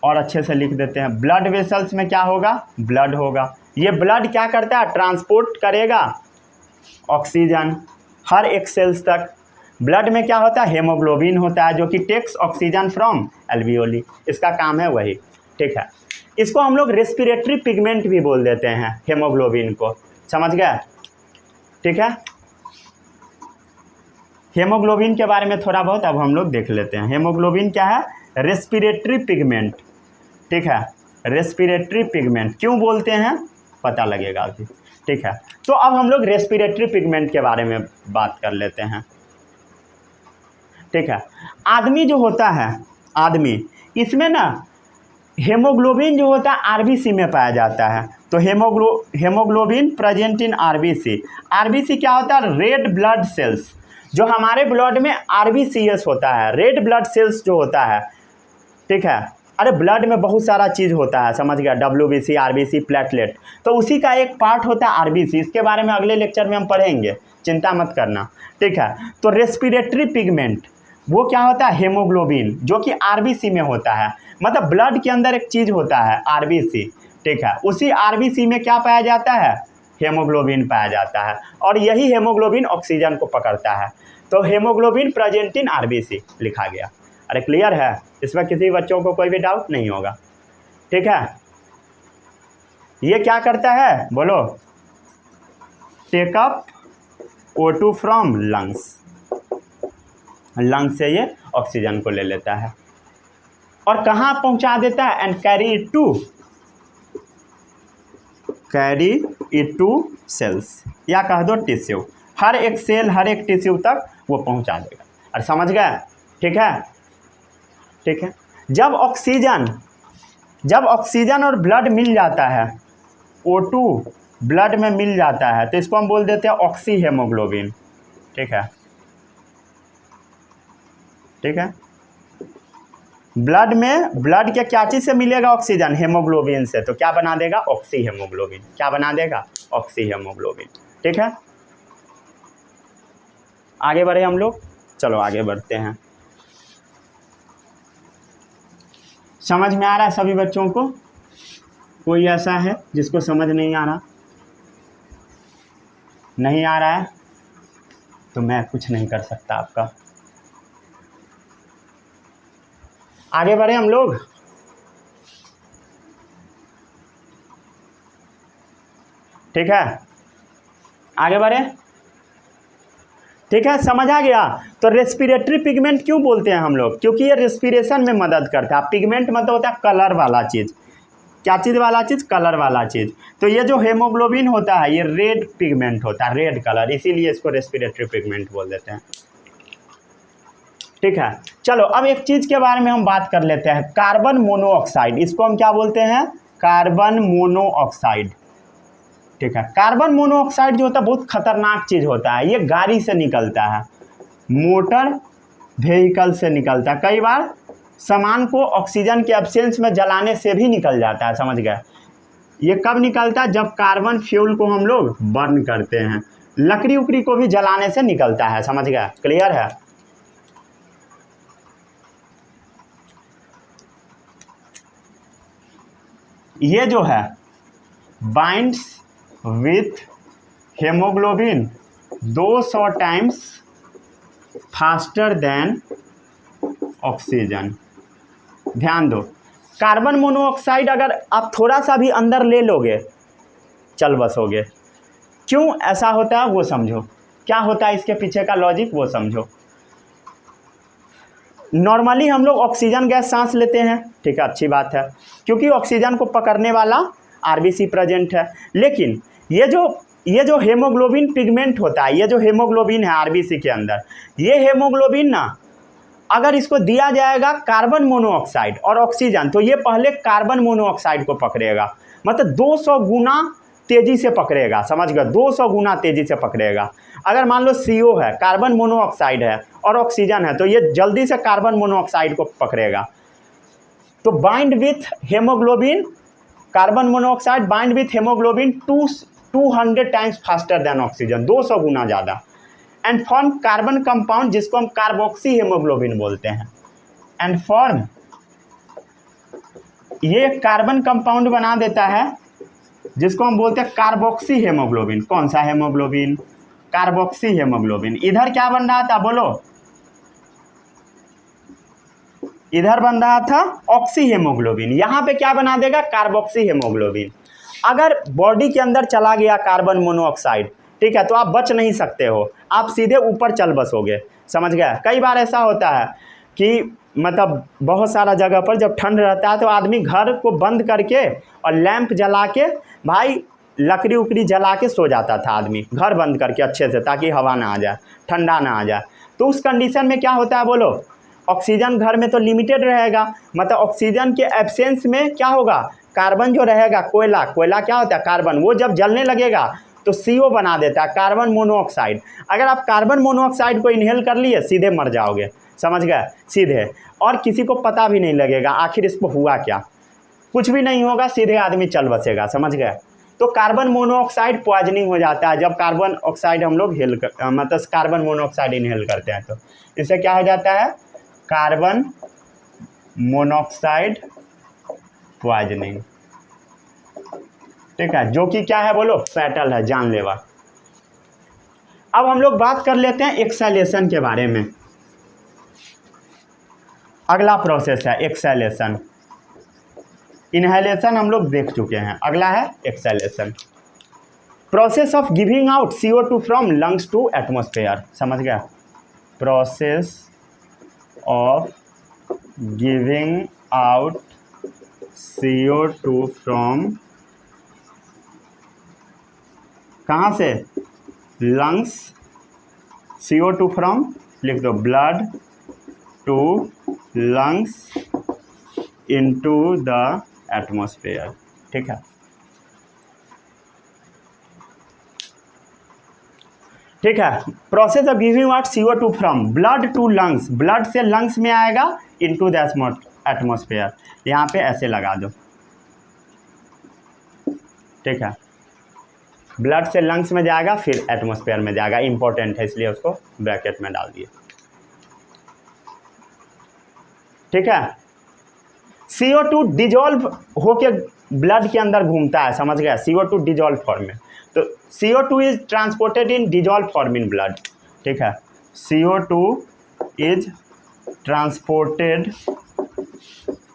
और अच्छे से लिख देते हैं, ब्लड वेसल्स में क्या होगा, ब्लड होगा। ये ब्लड क्या करता है, ट्रांसपोर्ट करेगा ऑक्सीजन हर एक सेल्स तक। ब्लड में क्या होता है, हेमोग्लोबिन होता है, जो कि टेक्स ऑक्सीजन फ्रॉम एल्वियोली, इसका काम है वही। ठीक है, इसको हम लोग रेस्पिरेटरी पिगमेंट भी बोल देते हैं, हेमोग्लोबिन को, समझ गए। ठीक है, हेमोग्लोबिन के बारे में थोड़ा बहुत अब हम लोग देख लेते हैं। हेमोग्लोबिन क्या है, रेस्पिरेटरी पिगमेंट। ठीक है, रेस्पिरेटरी पिगमेंट क्यों बोलते हैं पता लगेगा अभी। ठीक है, तो अब हम लोग रेस्पिरेटरी पिगमेंट के बारे में बात कर लेते हैं। ठीक है, आदमी जो होता है, आदमी, इसमें ना हेमोग्लोबिन जो होता है आरबीसी में पाया जाता है। तो haemoglobin present in RBC. RBC क्या होता है, रेड ब्लड सेल्स। जो हमारे ब्लड में आरबीसीएस होता है, रेड ब्लड सेल्स जो होता है। ठीक है, अरे ब्लड में बहुत सारा चीज़ होता है, समझ गया, डब्ल्यूबीसी, आरबीसी, प्लेटलेट, तो उसी का एक पार्ट होता है आरबीसी। इसके बारे में अगले लेक्चर में हम पढ़ेंगे, चिंता मत करना। ठीक है, तो रेस्पिरेटरी पिगमेंट वो क्या होता है, हेमोग्लोबिन, जो कि आरबीसी में होता है। मतलब ब्लड के अंदर एक चीज़ होता है आरबीसी। ठीक है, उसी आरबीसी में क्या पाया जाता है, हेमोग्लोबिन पाया जाता है, और यही हेमोग्लोबिन ऑक्सीजन को पकड़ता है। तो हेमोग्लोबिन प्रेजेंट इन आरबीसी लिखा गया। अरे क्लियर है, इसमें किसी बच्चों को कोई भी डाउट नहीं होगा। ठीक है, ये क्या करता है बोलो, take up O2 from lungs, lungs से ये ऑक्सीजन को ले लेता है और कहाँ पहुंचा देता है, and carry it to cells, या कह दो टिश्यू। हर एक सेल, हर एक टिश्यू तक वो पहुंचा देगा। और समझ गए? ठीक है, ठीक है। जब ऑक्सीजन और ब्लड मिल जाता है, O2 ब्लड में मिल जाता है, तो इसको हम बोल देते हैं ऑक्सी हेमोग्लोबिन। ठीक है, ठीक है। ब्लड के क्या चीज़ से मिलेगा ऑक्सीजन? हेमोग्लोबिन से। तो क्या बना देगा? Oxy haemoglobin. क्या बना देगा? Oxy haemoglobin. ठीक है, आगे बढ़े हम लोग। चलो आगे बढ़ते हैं। समझ में आ रहा है सभी बच्चों को? कोई ऐसा है जिसको समझ नहीं आ रहा? नहीं आ रहा है तो मैं कुछ नहीं कर सकता आपका। आगे बढ़े हम लोग। ठीक है, आगे बढ़े। ठीक है, समझ आ गया। तो रेस्पिरेटरी पिगमेंट क्यों बोलते हैं हम लोग? क्योंकि ये रेस्पिरेशन में मदद करता है। पिगमेंट मतलब होता है कलर वाला चीज़। क्या चीज़ वाला चीज़? कलर वाला चीज़। तो ये जो हेमोग्लोबिन होता है ये रेड पिगमेंट होता है, रेड कलर, इसीलिए इसको रेस्पिरेटरी पिगमेंट बोल देते हैं। ठीक है, चलो अब एक चीज़ के बारे में हम बात कर लेते हैं, कार्बन मोनोऑक्साइड। इसको हम क्या बोलते हैं? Carbon monoxide. ठीक है, कार्बन मोनोऑक्साइड जो होता है बहुत खतरनाक चीज़ होता है। ये गाड़ी से निकलता है, मोटर व्हीकल से निकलता है। कई बार सामान को ऑक्सीजन के एब्सेंस में जलाने से भी निकल जाता है। समझ गए? ये कब निकलता है? जब कार्बन फ्यूल को हम लोग बर्न करते हैं। लकड़ी उकड़ी को भी जलाने से निकलता है। समझ गए? क्लियर है? ये जो है binds with haemoglobin 200 times faster than oxygen. ध्यान दो, कार्बन मोनोऑक्साइड अगर आप थोड़ा सा भी अंदर ले लोगे चल बसोगे। क्यों ऐसा होता है वो समझो, क्या होता है इसके पीछे का लॉजिक वो समझो। नॉर्मली हम लोग ऑक्सीजन गैस सांस लेते हैं, ठीक है, अच्छी बात है, क्योंकि ऑक्सीजन को पकड़ने वाला आरबीसी प्रेजेंट है। लेकिन ये जो हेमोग्लोबिन पिगमेंट होता है, ये जो हेमोग्लोबिन है आरबीसी के अंदर, ये हेमोग्लोबिन ना अगर इसको दिया जाएगा कार्बन मोनोऑक्साइड और ऑक्सीजन, तो ये पहले कार्बन मोनोऑक्साइड को पकड़ेगा, मतलब 200 गुना तेज़ी से पकड़ेगा। समझ गए? 200 गुना तेज़ी से पकड़ेगा। अगर मान लो CO है, कार्बन मोनोऑक्साइड है और ऑक्सीजन है, तो ये जल्दी से कार्बन मोनोऑक्साइड को पकड़ेगा। तो bind with haemoglobin, carbon monoxide bind with haemoglobin 200 times faster than oxygen, 200 गुना ज़्यादा, एंड फॉर्म कार्बन कंपाउंड जिसको हम कार्बोक्सी हेमोग्लोबिन बोलते हैं। एंड फॉर्म, ये कार्बन कंपाउंड बना देता है जिसको हम बोलते हैं कार्बोक्सी हेमोग्लोबिन। कौन सा हेमोग्लोबिन? Carboxy haemoglobin. इधर क्या बन रहा था बोलो? इधर बन रहा था ऑक्सी हेमोग्लोबिन, यहाँ पे क्या बना देगा? Carboxy haemoglobin. अगर बॉडी के अंदर चला गया कार्बन मोनोऑक्साइड, ठीक है, तो आप बच नहीं सकते हो, आप सीधे ऊपर चल बसोगे। समझ गए? कई बार ऐसा होता है कि मतलब बहुत सारा जगह पर जब ठंड रहता है तो आदमी घर को बंद करके और लैंप जला के, भाई लकड़ी उकड़ी जला के सो जाता था आदमी, घर बंद करके अच्छे से, ताकि हवा ना आ जाए, ठंडा ना आ जाए। तो उस कंडीशन में क्या होता है बोलो? ऑक्सीजन घर में तो लिमिटेड रहेगा, मतलब ऑक्सीजन के एब्सेंस में क्या होगा? कार्बन जो रहेगा, कोयला क्या होता है? कार्बन, वो जब जलने लगेगा तो CO बना देता है, कार्बन मोनोऑक्साइड। अगर आप कार्बन मोनोऑक्साइड को इनहेल कर लिए सीधे मर जाओगे। समझ गए? सीधे, और किसी को पता भी नहीं लगेगा आखिर इसको हुआ क्या, कुछ भी नहीं होगा, सीधे आदमी चल बसेगा। समझ गए? तो कार्बन मोनोऑक्साइड पॉइजनिंग हो जाता है जब कार्बन ऑक्साइड हम लोग मतलब कार्बन मोनोऑक्साइड इनहेल करते हैं, तो इससे क्या हो जाता है? Carbon monoxide poisoning. ठीक है, जो कि क्या है बोलो? फैटल है, जानलेवा। अब हम लोग बात कर लेते हैं एक्सेलेशन के बारे में। अगला प्रोसेस है एक्सेलेशन। इनहेलेशन हम लोग देख चुके हैं, अगला है exhalation. Process of giving out CO2 from lungs to atmosphere. समझ गया? Process of giving out CO2 from, कहाँ से? लंग्स CO2 फ्रॉम, लिख दो, blood to lungs into the atmosphere. ठीक है, ठीक है। Process of giving what, CO2 from blood to lungs, blood से लंग्स में आएगा, इनटू द एटमॉस्फेयर। यहाँ पे ऐसे लगा दो, ठीक है। ब्लड से लंग्स में जाएगा, फिर एटमॉस्फेयर में जाएगा, इंपॉर्टेंट है इसलिए उसको ब्रैकेट में डाल दिए। ठीक है। CO2 डिजॉल्व होके ब्लड के अंदर घूमता है, समझ गया, CO2 डिजॉल्व फॉर्म में। तो CO2 is transported in dissolve form in blood. ठीक है, CO2 is transported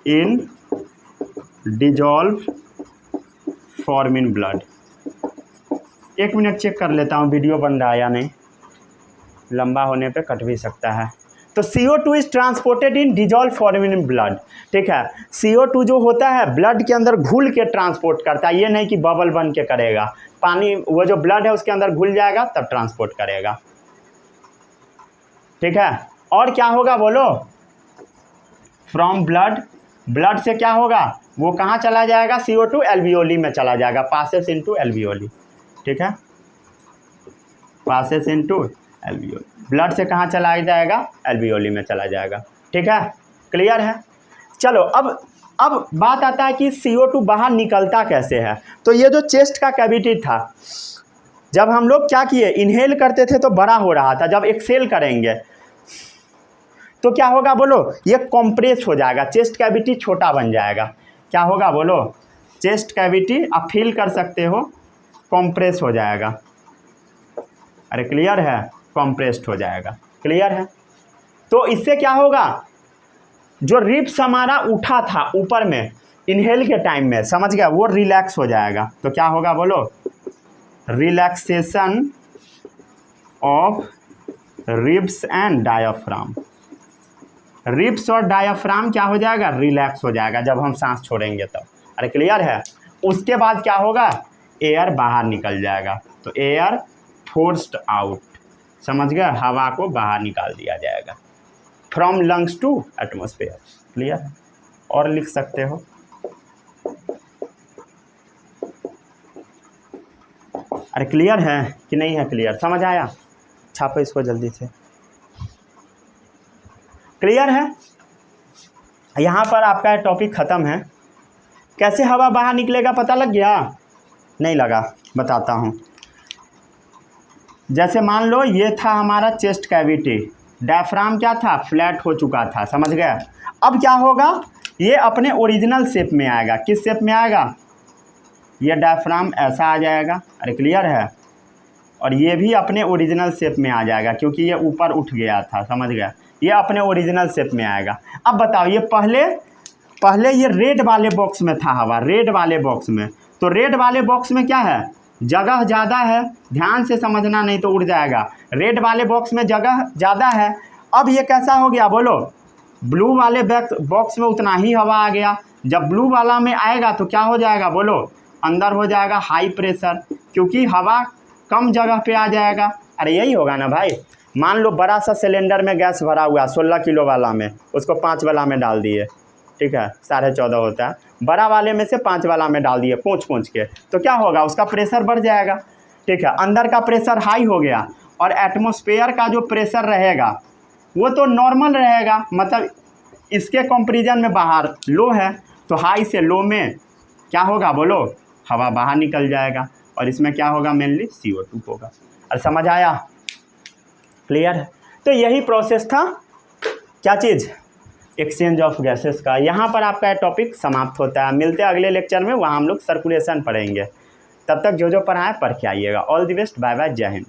in dissolve form in blood. एक मिनट चेक कर लेता हूँ वीडियो बन रहा है या नहीं, लंबा होने पे कट भी सकता है। तो CO2 is transported in dissolve form in blood. ठीक है, CO2 जो होता है ब्लड के अंदर घुल के ट्रांसपोर्ट करता है, ये नहीं कि बबल बन के करेगा, पानी वो जो ब्लड है उसके अंदर घुल जाएगा तब ट्रांसपोर्ट करेगा। ठीक है, और क्या होगा बोलो, फ्रॉम ब्लड, ब्लड से क्या होगा, वो कहाँ चला जाएगा, CO2 एल्वियोली में चला जाएगा, पासेस इनटू एल्वियोली। ठीक है, पासेस इनटू एल्वियोली, ब्लड से कहाँ चला जाएगा, एल्वियोली में चला जाएगा। ठीक है, क्लियर है। चलो अब बात आता है कि CO2 बाहर निकलता कैसे है। तो ये जो चेस्ट का कैविटी था, जब हम लोग क्या किए, इनहेल करते थे तो बड़ा हो रहा था, जब एक्सेल करेंगे तो क्या होगा बोलो, ये कॉम्प्रेस हो जाएगा, चेस्ट कैविटी छोटा बन जाएगा। क्या होगा बोलो, चेस्ट कैविटी आप फील कर सकते हो, कॉम्प्रेस हो जाएगा। अरे क्लियर है, कॉम्प्रेस्ड हो जाएगा, क्लियर है। तो इससे क्या होगा, जो रिब्स हमारा उठा था ऊपर में इनहेल के टाइम में, समझ गया, वो रिलैक्स हो जाएगा। तो क्या होगा बोलो, relaxation of ribs and diaphragm. Ribs और डायाफ्राम क्या हो जाएगा, रिलैक्स हो जाएगा जब हम सांस छोड़ेंगे तब। अरे क्लियर है। उसके बाद क्या होगा, एयर बाहर निकल जाएगा, तो एयर फोर्स्ड आउट, समझ गए, हवा को बाहर निकाल दिया जाएगा, from lungs to atmosphere. Clear है, और लिख सकते हो। अरे क्लियर है कि नहीं है, क्लियर, समझ आया, छापो इसको जल्दी से। क्लियर है, यहाँ पर आपका टॉपिक ख़त्म है। कैसे हवा बाहर निकलेगा पता लग गया, नहीं लगा, बताता हूँ। जैसे मान लो ये था हमारा चेस्ट कैविटी, डायफ्राम क्या था, फ्लैट हो चुका था, समझ गए। अब क्या होगा, ये अपने ओरिजिनल शेप में आएगा। किस शेप में आएगा, ये डायफ्राम ऐसा आ जाएगा। अरे क्लियर है, और ये भी अपने ओरिजिनल शेप में आ जाएगा क्योंकि ये ऊपर उठ गया था, समझ गया, ये अपने ओरिजिनल शेप में आएगा। अब बताओ, ये पहले ये रेड वाले बॉक्स में था हवा, रेड वाले बॉक्स में, तो रेड वाले बॉक्स में क्या है, जगह ज़्यादा है, ध्यान से समझना नहीं तो उड़ जाएगा। रेड वाले बॉक्स में जगह ज़्यादा है। अब ये कैसा हो गया बोलो, ब्लू वाले बॉक्स में उतना ही हवा आ गया। जब ब्लू वाला में आएगा तो क्या हो जाएगा बोलो, अंदर हो जाएगा हाई प्रेशर, क्योंकि हवा कम जगह पे आ जाएगा। अरे यही होगा ना भाई, मान लो बड़ा सा सिलेंडर में गैस भरा हुआ 16 किलो वाला में, उसको 5 वाला में डाल दिए, ठीक है, 14.5 होता है, बड़ा वाले में से 5 वाला में डाल दिए पूंछ के, तो क्या होगा, उसका प्रेशर बढ़ जाएगा। ठीक है, अंदर का प्रेशर हाई हो गया, और एटमॉस्फेयर का जो प्रेशर रहेगा वो तो नॉर्मल रहेगा, मतलब इसके कंपैरिजन में बाहर लो है, तो हाई से लो में क्या होगा बोलो, हवा बाहर निकल जाएगा, और इसमें क्या होगा, मेनली CO2 होगा। और समझ आया, क्लियर है। तो यही प्रोसेस था, क्या चीज़, एक्सचेंज ऑफ गैसेस का। यहाँ पर आपका टॉपिक समाप्त होता है। मिलते हैं अगले लेक्चर में, वहाँ हम लोग सर्कुलेशन पढ़ेंगे। तब तक जो पढ़ाएं पढ़ के आइएगा। All the best, bye bye, जय हिंद।